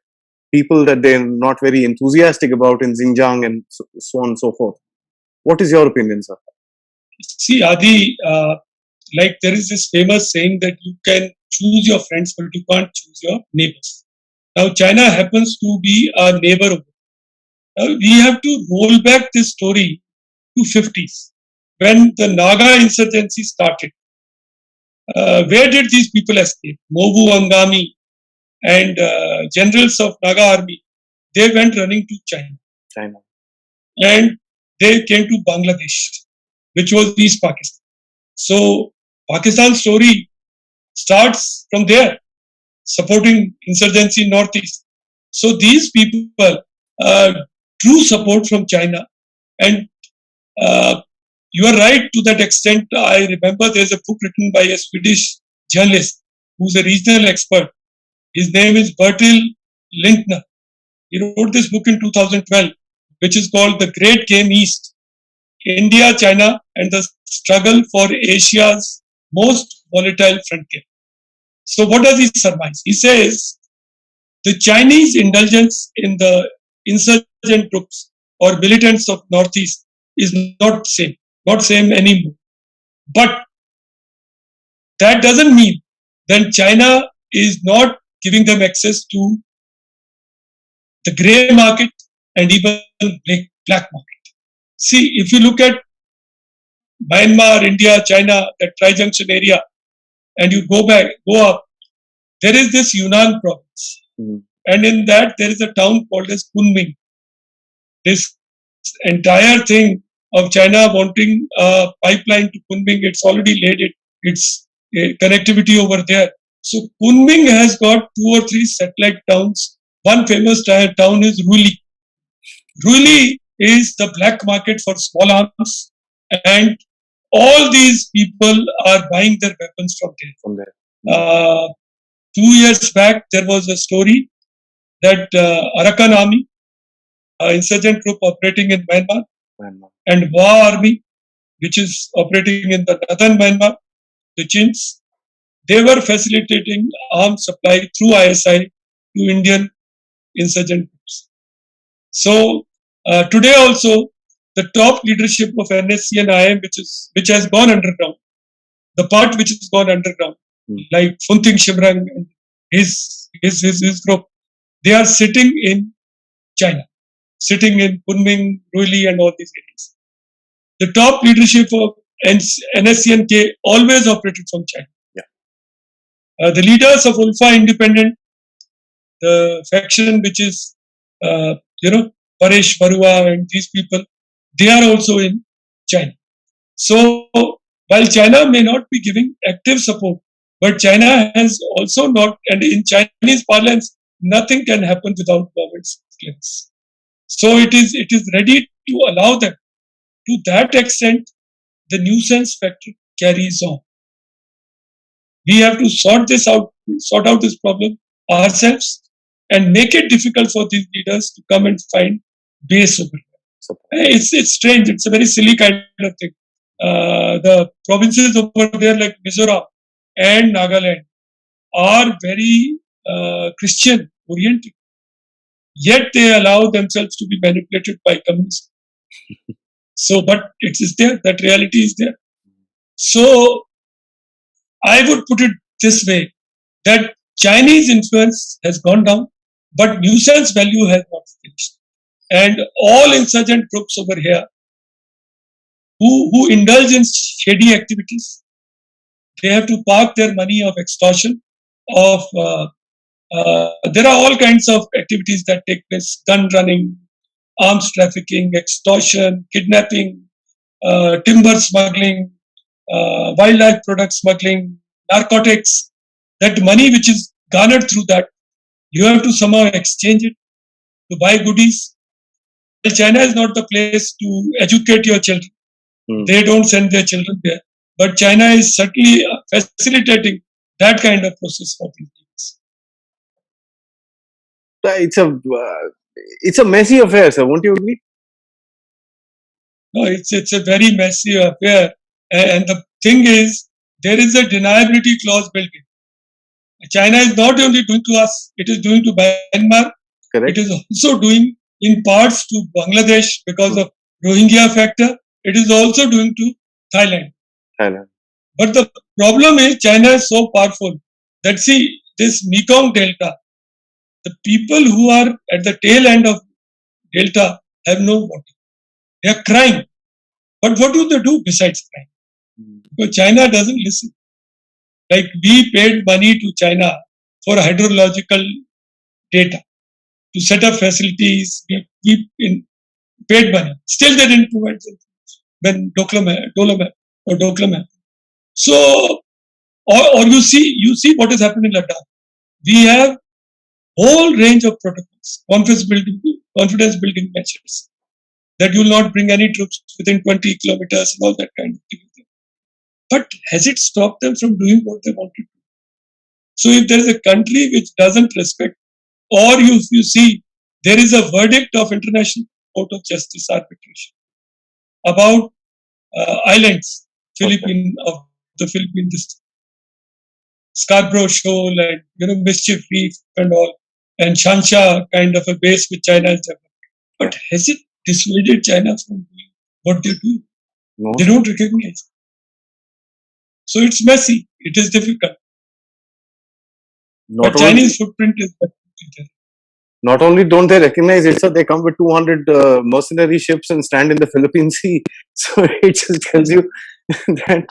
Speaker 2: people that they're not very enthusiastic about in Xinjiang and so on and so forth? What is your opinion, sir?
Speaker 1: See, Adi, like there is this famous saying that you can choose your friends, but you can't choose your neighbors. Now, China happens to be our neighbor. We have to roll back this story to 50s when the Naga insurgency started. Where did these people escape? Mobu Angami and generals of Naga army, they went running to China. And they came to Bangladesh, which was East Pakistan. So Pakistan's story starts from there, supporting insurgency in Northeast. So these people drew support from China. And you are right to that extent. I remember there's a book written by a Swedish journalist who's a regional expert. His name is Bertil Lintner. He wrote this book in 2012, which is called The Great Game East, India, China, and the Struggle for Asia's Most Volatile Frontier. So what does he surmise? He says the Chinese indulgence in the insurgent groups or militants of Northeast is not same anymore. But that doesn't mean that China is not giving them access to the grey market and even black market. See, if you look at Myanmar, India, China, that tri-junction area, and you go up, there is this Yunnan province. And in that, there is a town called as Kunming. This entire thing of China wanting a pipeline to Kunming, it's already laid its connectivity over there. So Kunming has got 2 or 3 satellite towns. One famous town is Ruili. Ruili is the black market for small arms, and all these people are buying their weapons from there. 2 years back, there was a story that Arakan Army, insurgent group operating in Myanmar, and Wa Army, which is operating in the northern Myanmar, the Chins, they were facilitating arms supply through ISI to Indian insurgent groups. So today also, the top leadership of NSC and IM, which has gone underground, the part which has gone underground, like Funting Shimrang and his group, they are sitting in China, sitting in Kunming, Ruili, and all these areas. The top leadership of NSCNK always operated from China. The leaders of Ulfa Independent, the faction which is, Paresh Barua and these people, they are also in China. So while China may not be giving active support, but China has also not, and in Chinese parlance, nothing can happen without government's clearance. So it is ready to allow them. To that extent, the nuisance factor carries on. We have to sort out this problem ourselves, and make it difficult for these leaders to come and find base over here. It's strange. It's a very silly kind of thing. The provinces over there like Mizoram and Nagaland are very Christian oriented. Yet they allow themselves to be manipulated by communists. So, but it is there. That reality is there. So, I would put it this way, that Chinese influence has gone down, but nuisance value has not finished. And all insurgent groups over here who indulge in shady activities, they have to park their money of extortion, there are all kinds of activities that take place: gun running, arms trafficking, extortion, kidnapping, timber smuggling, wildlife product smuggling, narcotics. That money which is garnered through that, you have to somehow exchange it to buy goodies. Well, China is not the place to educate your children. They don't send their children there. But China is certainly facilitating that kind of process for these people.
Speaker 2: It's a messy affair, sir. Won't you agree?
Speaker 1: No, it's a very messy affair. And the thing is, there is a deniability clause built in. China is not only doing to us, it is doing to Myanmar.
Speaker 2: Correct.
Speaker 1: It is also doing in parts to Bangladesh because of Rohingya factor. It is also doing to Thailand. But the problem is China is so powerful that, see, this Mekong Delta, the people who are at the tail end of Delta have no water. They are crying. But what do they do besides crying? Because China doesn't listen. Like, we paid money to China for hydrological data to set up facilities. We paid money. Still, they didn't provide them when Doklam happened. So, or you see what is happening in Ladakh. We have whole range of protocols, confidence building measures, that you will not bring any troops within 20 kilometers and all that kind of thing. But has it stopped them from doing what they wanted to? So if there is a country which doesn't respect, or you see there is a verdict of International Court of Justice arbitration about islands, of the Philippine district, Scarborough Shoal and Mischief Reef and all, and Shansha kind of a base which China has developed. But has it dissuaded China from doing what they're doing?
Speaker 2: No.
Speaker 1: They don't recognize. So it's messy. It is difficult. But Chinese footprint is there.
Speaker 2: Not only don't they recognize it, so they come with 200 mercenary ships and stand in the Philippine Sea. So it just tells you that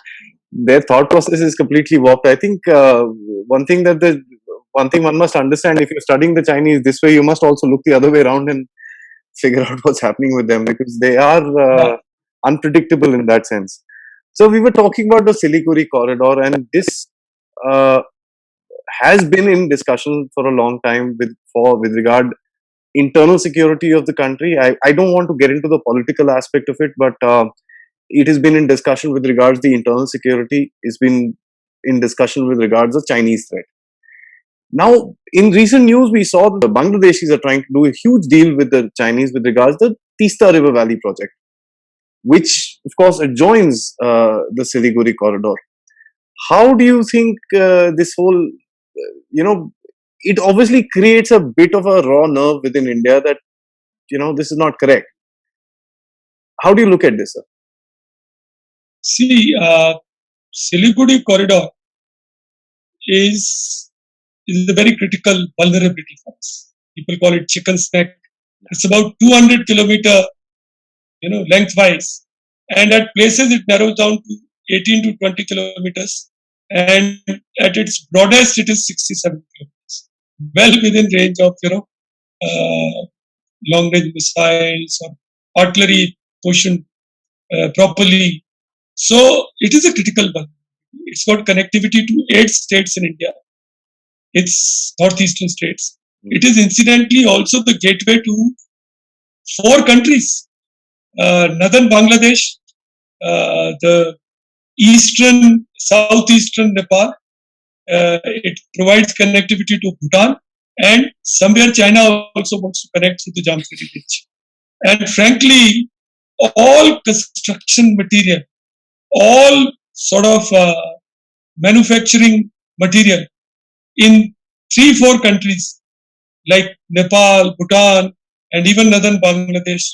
Speaker 2: their thought process is completely warped. I think one thing one must understand, if you're studying the Chinese this way, you must also look the other way around and figure out what's happening with them, because they are unpredictable in that sense. So we were talking about the Siliguri Corridor, and this has been in discussion for a long time with regard internal security of the country. I don't want to get into the political aspect of it, but it has been in discussion with regards the internal security. It's been in discussion with regards the Chinese threat. Now, in recent news, we saw that the Bangladeshis are trying to do a huge deal with the Chinese with regards to the Teesta River Valley project, which of course adjoins the Siliguri Corridor. How do you think this whole, it obviously creates a bit of a raw nerve within India that, this is not correct. How do you look at this, sir?
Speaker 1: See, Siliguri Corridor is a very critical vulnerability for us. People call it chicken neck. It's about 200 kilometer, lengthwise, and at places it narrows down to 18 to 20 kilometers, and at its broadest it is 67 kilometers, well within range of long range missiles or artillery positioned properly. So it is a critical one. It's got connectivity to 8 states in India. It's northeastern states. It is incidentally also the gateway to 4 countries: northern Bangladesh, the southeastern Nepal. It provides connectivity to Bhutan, and somewhere China also wants to connect through the Jamshedi Ridge. And frankly, all construction material, all sort of manufacturing material in 3-4 countries like Nepal, Bhutan, and even northern Bangladesh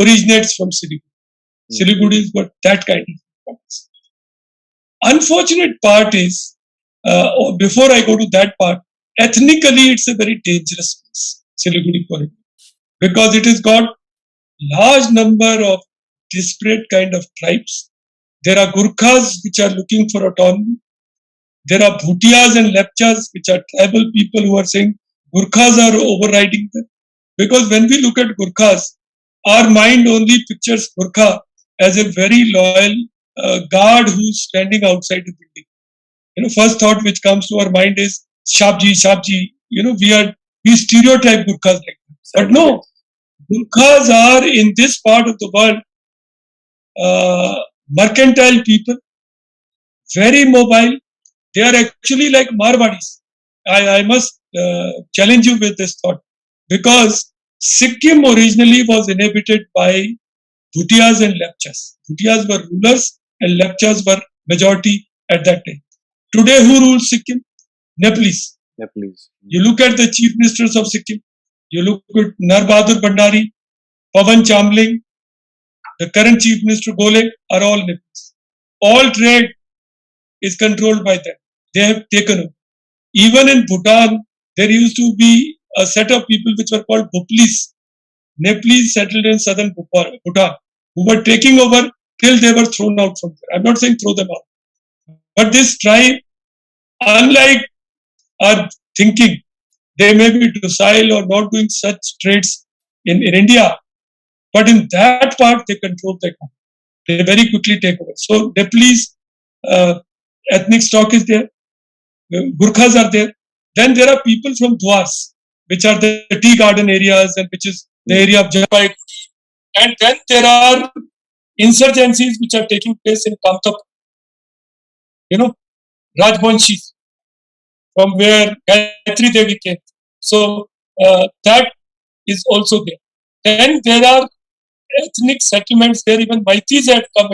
Speaker 1: originates from Siliguri. Siliguri has got that kind of importance. Unfortunate part is, before I go to that part, ethnically it's a very dangerous place, Siliguri Corridor, because it has got large number of disparate kind of tribes. There are Gurkhas which are looking for autonomy. There are Bhutias and Lepchas, which are tribal people who are saying Gurkhas are overriding them. Because when we look at Gurkhas, our mind only pictures Gurkha as a very loyal guard who's standing outside the building. First thought which comes to our mind is Shabji, Shabji. We stereotype Gurkhas like that. But no, Gurkhas are in this part of the world mercantile people, very mobile. They are actually like Marwadis. I must challenge you with this thought, because Sikkim originally was inhabited by Bhutias and Lepchas. Bhutias were rulers and Lepchas were majority at that time. Today, who rules Sikkim? Nepalese. You look at the chief ministers of Sikkim. You look at Narbahadur Bhandari, Pawan Chamling, the current chief minister Gole, are all Nepalese. All trade is controlled by them. They have taken over. Even in Bhutan, there used to be a set of people which were called Bhoplis, Nepalese settled in southern Bhutan, who were taking over till they were thrown out from there. I'm not saying throw them out. But this tribe, unlike our thinking, they may be docile or not doing such trades in India, but in that part, they control the economy. They very quickly take over. So Nepalese ethnic stock is there. Gurkhas are there. Then there are people from Dwars, which are the tea garden areas and which is the area of Japai. And then there are insurgencies which are taking place in Kamtap. Rajbanshis, from where Gayatri Devi came. So that is also there. Then there are ethnic settlements there. Even Maitis have come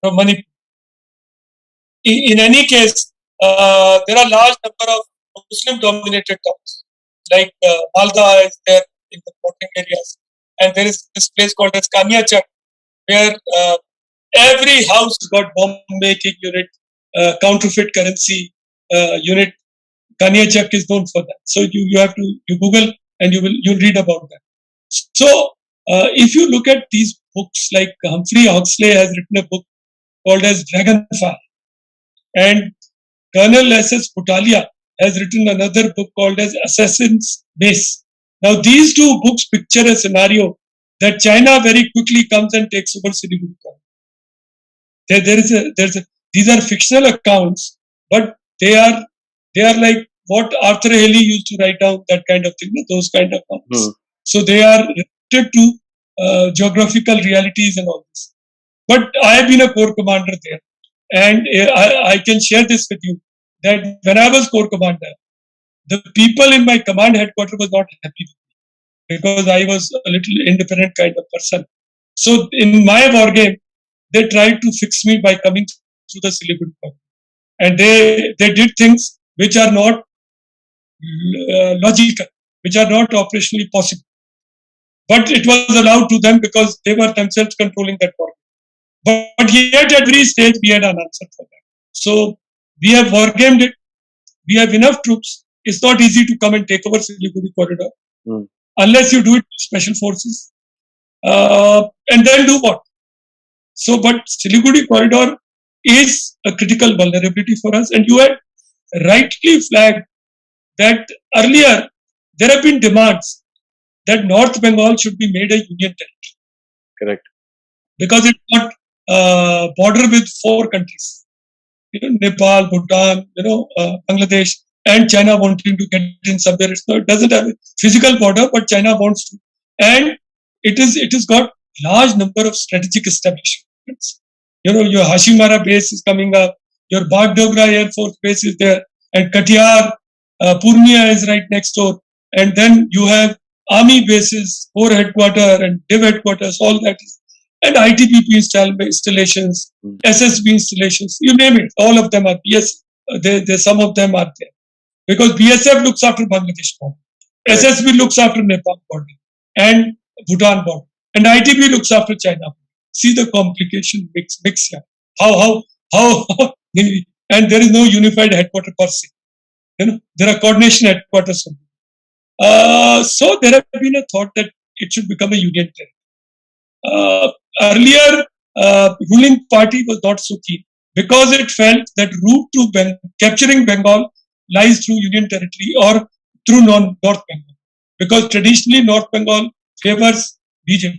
Speaker 1: from Manipur. In any case, there are large number of Muslim-dominated towns, like Malda is there in the bordering areas, and there is this place called as Kaniachak, where every house got bomb-making unit, counterfeit currency unit. Kaniachak is known for that. So you have to Google and you'll read about that. So if you look at these books, like Humphrey Huxley has written a book called as Dragonfire, and Colonel S.S. Putalia has written another book called as Assassin's Base. Now these two books picture a scenario that China very quickly comes and takes over Siliguri Corridor. These are fictional accounts, but they are like what Arthur Haley used to write down, that kind of thing, those kind of accounts. So they are related to geographical realities and all this. But I have been a corps commander there, and I can share this with you, that when I was corps commander, the people in my command headquarters was not happy with me, because I was a little independent kind of person. So in my war game, they tried to fix me by coming through the Siliguri Corridor. And they did things which are not logical, which are not operationally possible. But it was allowed to them because they were themselves controlling that corridor. But yet at every stage we had an answer for that. So we have wargamed it. We have enough troops. It's not easy to come and take over Siliguri Corridor. unless you do it with special forces. And then do what? So, but Siliguri Corridor is a critical vulnerability for us. And you had rightly flagged that earlier there have been demands that North Bengal should be made a union territory.
Speaker 2: Correct.
Speaker 1: Because it's not border with 4 countries. Nepal, Bhutan, Bangladesh, and China wanting to get in somewhere. It doesn't have a physical border, but China wants to. And it has got large number of strategic establishments. Your Hashimara base is coming up, your Bagdogra Air Force base is there, and Katiyar, Purnia is right next door. And then you have army bases, Corps headquarters and Div headquarters, all that is. And ITBP installations, SSB installations, you name it, all of them are BSF. Some of them are there. Because BSF looks after Bangladesh border, SSB looks after Nepal border, and Bhutan border, and ITB looks after China border. See the complication mix here. How, and there is no unified headquarters per se. There are coordination headquarters. So there have been a thought that it should become a union territory. Earlier, ruling party was not so keen because it felt that route to capturing Bengal lies through union territory or through North Bengal. Because traditionally North Bengal favors BJP.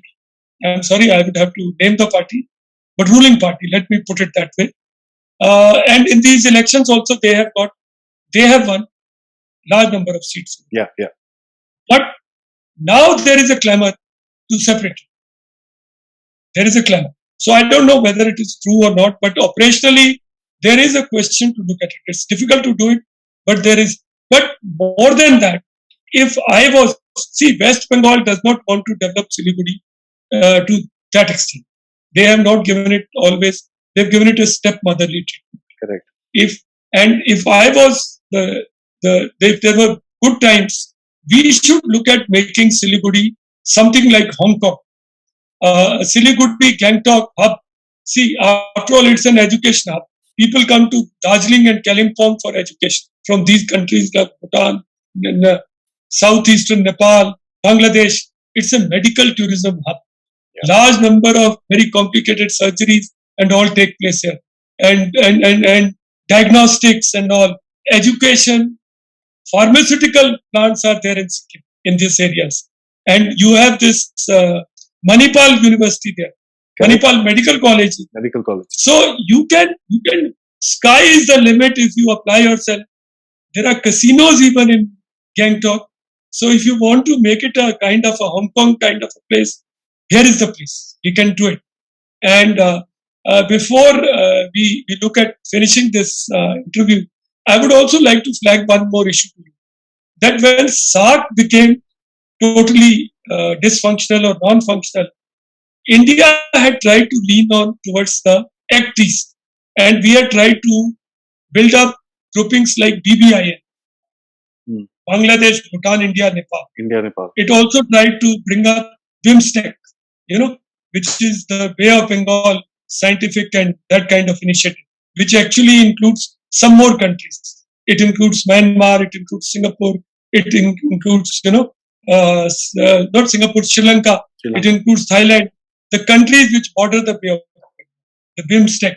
Speaker 1: I'm sorry, I would have to name the party, but ruling party, let me put it that way. And in these elections also they have won large number of seats.
Speaker 2: Yeah.
Speaker 1: But now there is a clamor to separate it. There is a clamor. So I don't know whether it is true or not, but operationally there is a question to look at it. It's difficult to do it, but there is. But more than that, if I was, West Bengal does not want to develop Siliguri to that extent. They have not given it always. They've given it a stepmotherly treatment.
Speaker 2: Correct.
Speaker 1: If I was if there were good times, we should look at making Siliguri something like Hong Kong. Siliguri Gangtok hub. See, after all, it's an education hub. People come to Darjeeling and Kalimpong for education from these countries like Bhutan, southeastern Nepal, Bangladesh. It's a medical tourism hub. Yeah. Large number of very complicated surgeries and all take place here, and diagnostics and all. Education, pharmaceutical plants are there in Sikkim in these areas, and you have this Manipal University there, okay. Manipal Medical College. So you can. Sky is the limit if you apply yourself. There are casinos even in Gangtok. So if you want to make it a kind of a Hong Kong kind of a place, here is the place. We can do it. And before we look at finishing this interview, I would also like to flag one more issue to you. That when SAARC became totally dysfunctional or non-functional, India had tried to lean on towards the Act East. And we had tried to build up groupings like BBIN, Bangladesh, Bhutan, India, Nepal. It also tried to bring up BIMSTEC, which is the Bay of Bengal scientific and that kind of initiative, which actually includes some more countries. It includes Myanmar, it includes Singapore, it includes, not Singapore, Sri Lanka, it includes Thailand, the countries which border the Bay of Bengal, the BIMSTEC,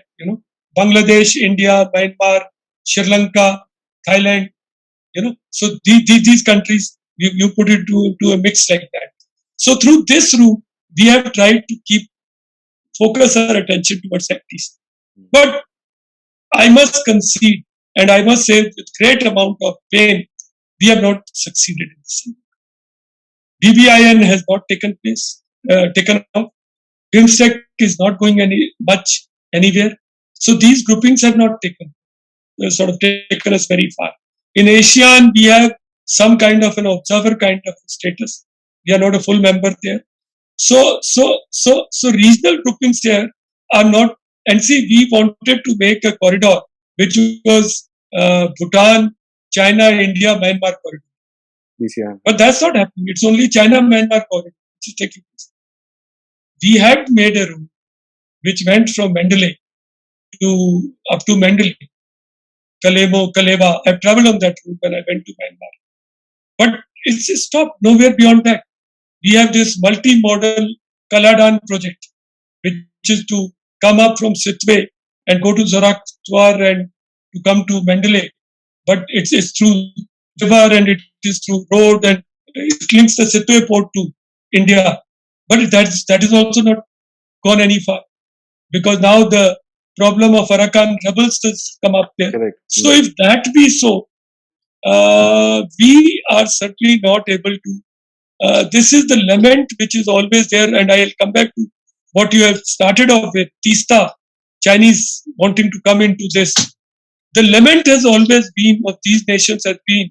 Speaker 1: Bangladesh, India, Myanmar, Sri Lanka, Thailand, so these countries, you put it to a mix like that. So through this route, we have tried to focus our attention towards Act East. But I must concede, and I must say with great amount of pain, we have not succeeded in this. BBIN has not taken off. BIMSTEC is not going much anywhere. So these groupings have not taken us very far. In ASEAN, we have some kind of an observer kind of status. We are not a full member there. So regional groupings here are not. And see, we wanted to make a corridor which was Bhutan, China, India, Myanmar corridor.
Speaker 2: Yeah.
Speaker 1: But that's not happening. It's only China, Myanmar corridor which is taking place. We had made a route which went from Mandalay up to Mandalay, Kaleva. I've traveled on that route when I went to Myanmar. But it's stopped nowhere beyond that. we have this multi-modal Kaladan project, which is to come up from Sitwe and go to Zoraktwar and to come to Mandalay. But it's through river and it is through road and it links the Sitwe port to India. But that is also not gone any far because now the problem of Arakan rebels has come up there.
Speaker 2: Correct.
Speaker 1: So if that be so, we are certainly not able to. This is the lament which is always there, and I'll come back to what you have started off with, Tista, Chinese wanting to come into this. The lament has always been of these nations has been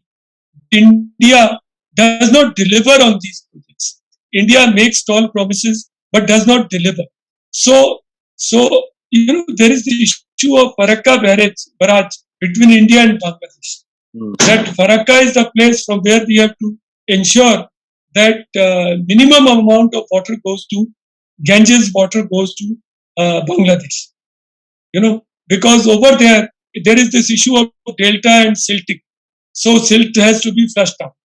Speaker 1: India does not deliver on these projects. India makes tall promises but does not deliver. So there is the issue of Farakka barrage between India and Bangladesh. That Farakka is the place from where we have to ensure that minimum amount of water goes to Ganges, water goes to Bangladesh. Because over there is this issue of delta and silting. So silt has to be flushed out.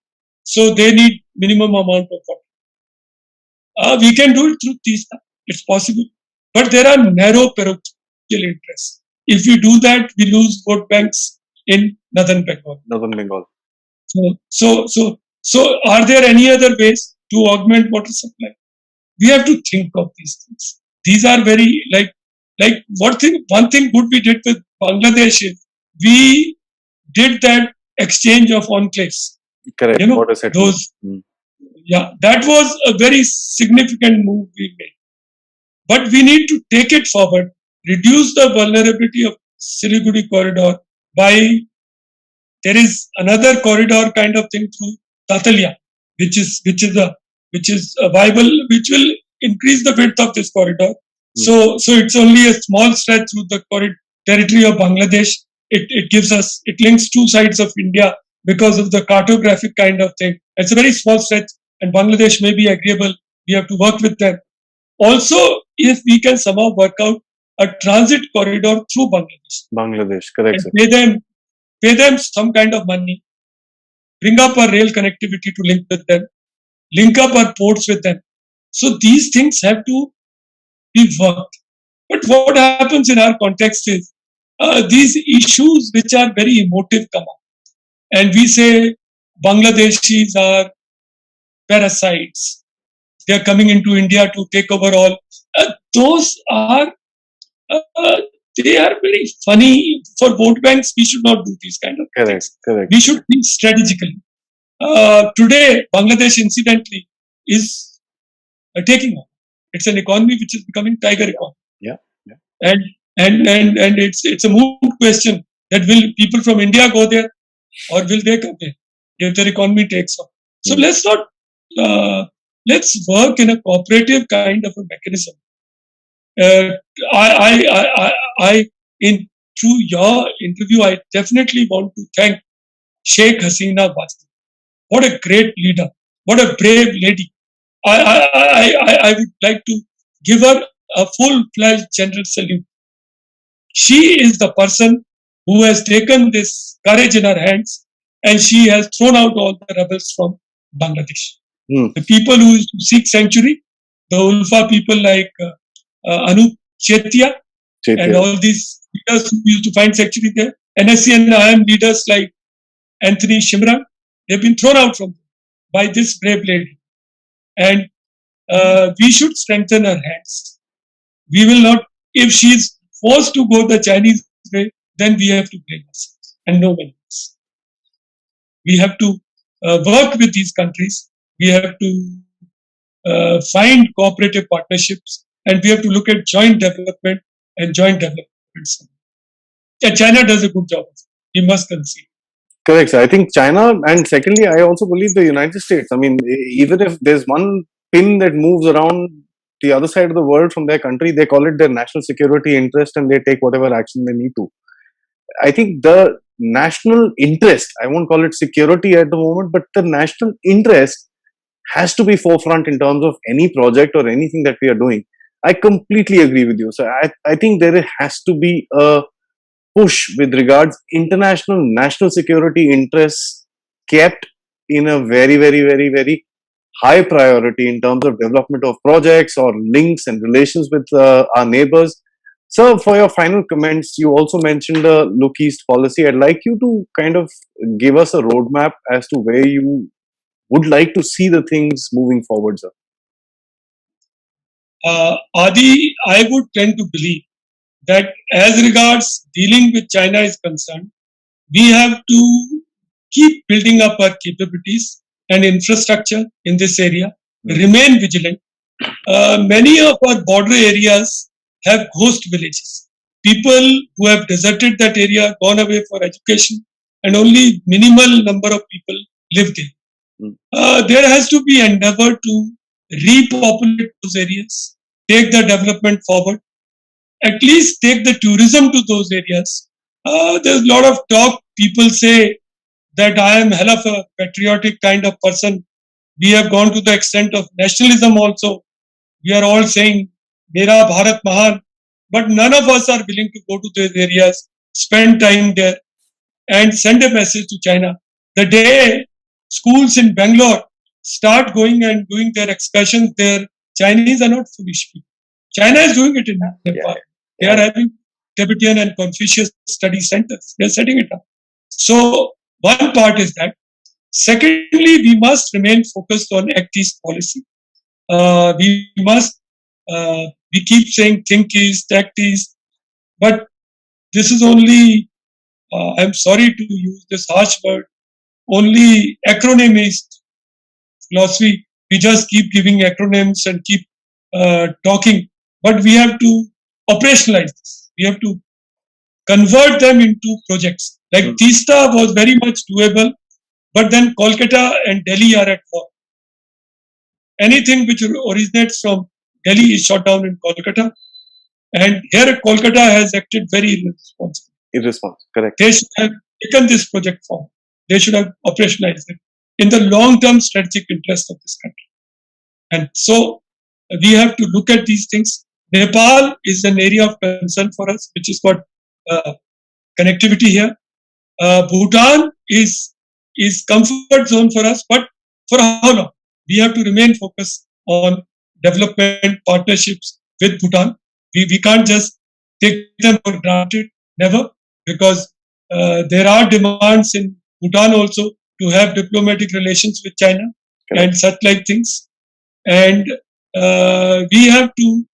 Speaker 1: So they need minimum amount of water. We can do it through Tista. It's possible. But there are narrow parochial interests. If we do that, we lose vote banks in Northern Bengal. So are there any other ways to augment water supply? We have to think of these things. These are very one thing good we did with Bangladesh is we did that exchange of enclaves.
Speaker 2: Correct.
Speaker 1: That was a very significant move we made. But we need to take it forward, reduce the vulnerability of Siliguri Corridor by there is another corridor kind of thing through Tatalia, which is a viable, which will increase the width of this corridor. So it's only a small stretch through the territory of Bangladesh. It links two sides of India because of the cartographic kind of thing. It's a very small stretch, and Bangladesh may be agreeable. We have to work with them. Also, if we can somehow work out a transit corridor through Bangladesh,
Speaker 2: correct.
Speaker 1: And pay them some kind of money, bring up our rail connectivity to link with them, link up our ports with them. So these things have to be worked. But what happens in our context is these issues which are very emotive come up. And we say Bangladeshis are parasites. They are coming into India to take over all. Those are they are very funny. For vote banks, we should not do these kind of things.
Speaker 2: Correct.
Speaker 1: We should think strategically. Today, Bangladesh, incidentally, is taking off. It's an economy which is becoming tiger economy.
Speaker 2: Yeah.
Speaker 1: And it's a moot question that will people from India go there or will they come there if their economy takes off. So let's work in a cooperative kind of a mechanism. Through your interview, I definitely want to thank Sheikh Hasina Wajdi. What a great leader! What a brave lady! I would like to give her a full-fledged general salute. She is the person who has taken this courage in her hands, and she has thrown out all the rebels from Bangladesh. The people who used to seek sanctuary, the Ulfa people like Anup Chetia, and all these leaders who used to find sanctuary there, NSC and IM leaders like Anthony Shimran, they've been thrown out from them by this brave lady. And we should strengthen her hands. We will not, if she is forced to go the Chinese way, then we have to blame ourselves and no one else. We have to work with these countries. We have to find cooperative partnerships, and we have to look at joint development and joint development. Yeah, China does a good job. We must concede.
Speaker 2: Correct, sir. I think China, and secondly, I also believe the United States. I mean, even if there's one pin that moves around the other side of the world from their country, they call it their national security interest and they take whatever action they need to. I think the national interest, I won't call it security at the moment, but the national interest has to be forefront in terms of any project or anything that we are doing. I completely agree with you. So I think there has to be a push with regards international national security interests kept in a very, very, very, very high priority in terms of development of projects or links and relations with our neighbors. So, for your final comments, you also mentioned the Look East policy. I'd like you to kind of give us a roadmap as to where you would like to see the things moving forward, sir.
Speaker 1: Adi, I would tend to believe that as regards dealing with China is concerned, we have to keep building up our capabilities and infrastructure in this area, remain vigilant. Many of our border areas have ghost villages. People who have deserted that area, gone away for education, and only minimal number of people live there. There has to be endeavor to repopulate those areas, take the development forward, at least take the tourism to those areas. There's a lot of talk. People say that I am hell of a patriotic kind of person. We have gone to the extent of nationalism also. We are all saying, Mera Bharat Mahan. But none of us are willing to go to those areas, spend time there, and send a message to China. The day schools in Bangalore start going and doing their excursions there, Chinese are not foolish people. China is doing it in Nepal. They are having Tibetan and Confucius study centers. They are setting it up. So one part is that. Secondly, we must remain focused on Act East policy. We keep saying think East, act East, but this is only, I'm sorry to use this harsh word, only acronym East philosophy. We just keep giving acronyms and keep talking, but we have to operationalize this. We have to convert them into projects. Like Teesta was very much doable, but then Kolkata and Delhi are at war. Anything which originates from Delhi is shot down in Kolkata. And here Kolkata has acted very irresponsible.
Speaker 2: Correct.
Speaker 1: They should have taken this project forward. They should have operationalized it in the long-term strategic interest of this country. And so we have to look at these things. Nepal is an area of concern for us, which has got connectivity here. Bhutan is comfort zone for us, but for how long? We have to remain focused on development partnerships with Bhutan. We can't just take them for granted, never, because there are demands in Bhutan also to have diplomatic relations with China and such like things. And we have to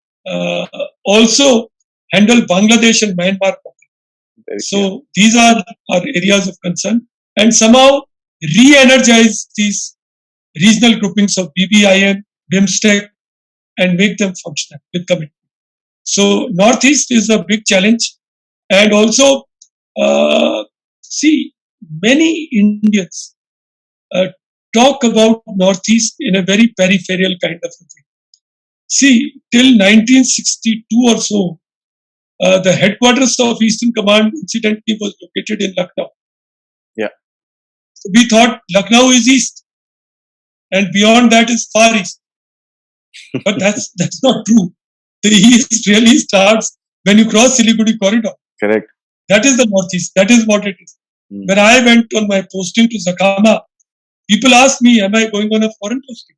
Speaker 1: also handle Bangladesh and Myanmar. So these are our areas of concern, and somehow re-energize these regional groupings of BBIM, BIMSTEC, and make them functional with commitment. So Northeast is a big challenge, and also see, many Indians talk about Northeast in a very peripheral kind of a thing. See, till 1962 or so, the headquarters of Eastern Command incidentally was located in Lucknow.
Speaker 2: Yeah.
Speaker 1: So we thought Lucknow is east, and beyond that is far east. But that's not true. The east really starts when you cross Siliguri Corridor.
Speaker 2: Correct.
Speaker 1: That is the northeast. That is what it is. When I went on my posting to Zakama, people asked me, am I going on a foreign posting?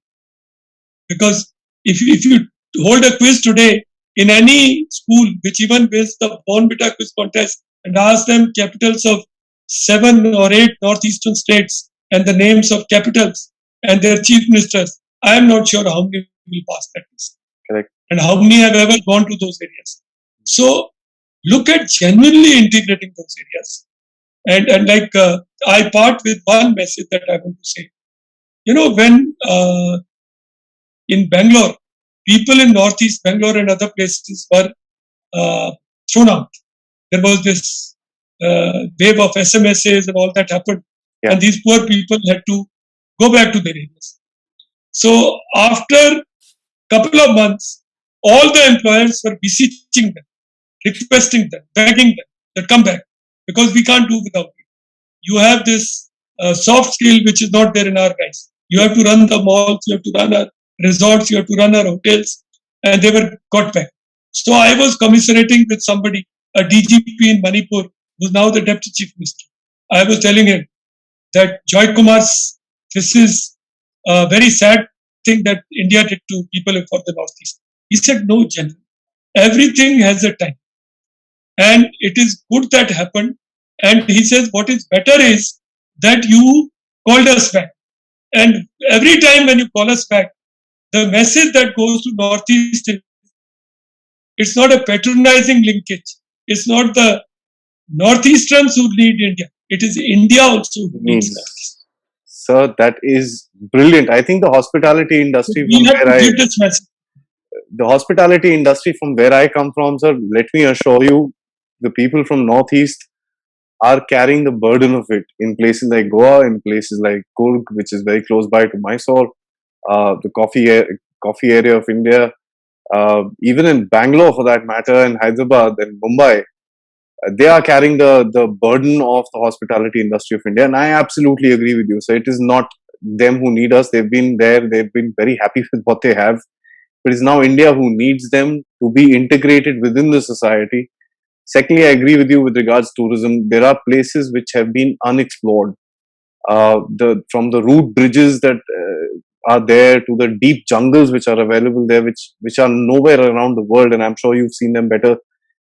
Speaker 1: Because if you hold a quiz today in any school, which even wins the Born Beta quiz contest, and ask them capitals of 7 or 8 northeastern states and the names of capitals and their chief ministers, I am not sure how many will pass that test.
Speaker 2: Correct.
Speaker 1: And how many have ever gone to those areas. So look at genuinely integrating those areas. And like I part with one message that I want to say. You know, when in Bangalore, people in Northeast Bangalore and other places were thrown out. There was this wave of SMSs and all that happened. Yeah. And these poor people had to go back to their areas. So after a couple of months, all the employers were beseeching them, requesting them, begging them to come back, because we can't do without you. You have this soft skill which is not there in our guys. You have to run the malls, you have to run our resorts, you have to run our hotels, and they were got back. So I was commiserating with somebody, a DGP in Manipur, who's now the Deputy Chief Minister. I was telling him that Joy Kumar, this is very sad thing that India did to people for the Northeast. He said, no, General, everything has a time. And it is good that happened. And he says, what is better is that you called us back. And every time when you call us back, the message that goes to Northeast is, it's not a patronizing linkage. It's not the Northeasterns who lead India. It is India also who needs Northeast.
Speaker 2: Sir, that is brilliant. I think the hospitality industry
Speaker 1: We have to give this message.
Speaker 2: The hospitality industry from where I come from, sir, let me assure you, the people from Northeast are carrying the burden of it in places like Goa, in places like Kurg, which is very close by to Mysore, the coffee area of India, even in Bangalore for that matter, and Hyderabad and Mumbai. They are carrying the burden of the hospitality industry of India, and I absolutely agree with you. So it is not them who need us. They've been there. They've been very happy with what they have. But it's now India who needs them to be integrated within the society. Secondly, I agree with you with regards to tourism. There are places which have been unexplored. From the root bridges that are there to the deep jungles which are available there, which are nowhere around the world, and I'm sure you've seen them better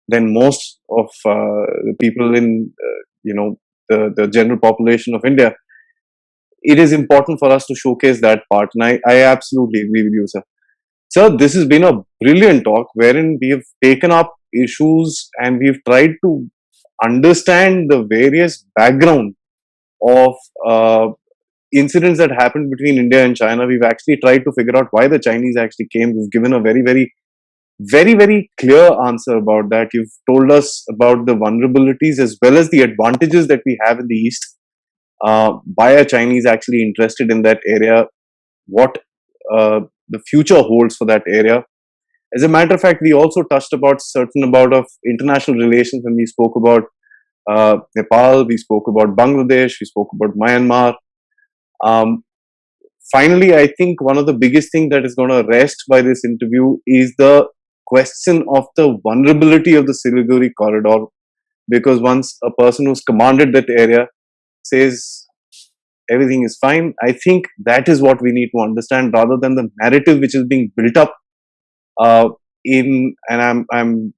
Speaker 2: than most of the people in the general population of India. It is important for us to showcase that part, and I absolutely agree with you, sir. Sir, this has been a brilliant talk wherein we have taken up issues and we've tried to understand the various background of incidents that happened between India and China. We've actually tried to figure out why the Chinese actually came. We've given a very clear answer about that. You've told us about the vulnerabilities as well as the advantages that we have in the East. Why are Chinese actually interested in that area? What the future holds for that area. As a matter of fact, we also touched about certain amount of international relations when we spoke about Nepal, we spoke about Bangladesh, we spoke about Myanmar. Finally, I think one of the biggest things that is going to rest by this interview is the question of the vulnerability of the Siliguri Corridor, because once a person who's commanded that area says everything is fine, I think that is what we need to understand rather than the narrative which is being built up and I'm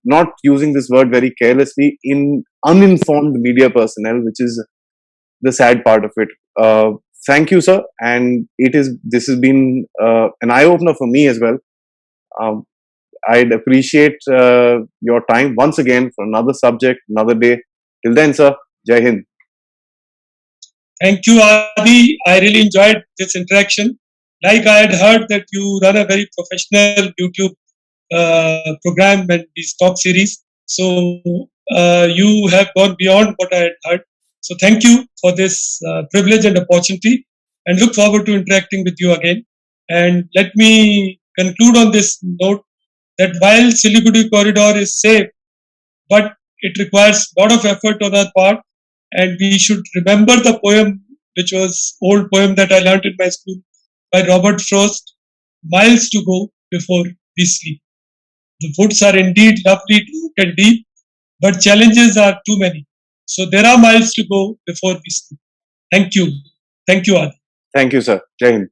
Speaker 2: not using this word very carelessly, in uninformed media personnel, which is the sad part of it. Thank you, sir, and this has been an eye opener for me as well. I'd appreciate your time once again for another subject, another day. Till then, sir, Jai Hind.
Speaker 1: Thank you, Adi. I really enjoyed this interaction. Like I had heard that you run a very professional YouTube program and these talk series. So you have gone beyond what I had heard. So thank you for this privilege and opportunity, and look forward to interacting with you again. And let me conclude on this note that while Siliguri Corridor is safe, but it requires a lot of effort on our part, and we should remember the poem, which was old poem that I learned in my school by Robert Frost, "Miles to go before we sleep." The woods are indeed lovely, dark and deep, but challenges are too many. So there are miles to go before we sleep. Thank you. Thank you, Adi.
Speaker 2: Thank you, sir. Jai Hind.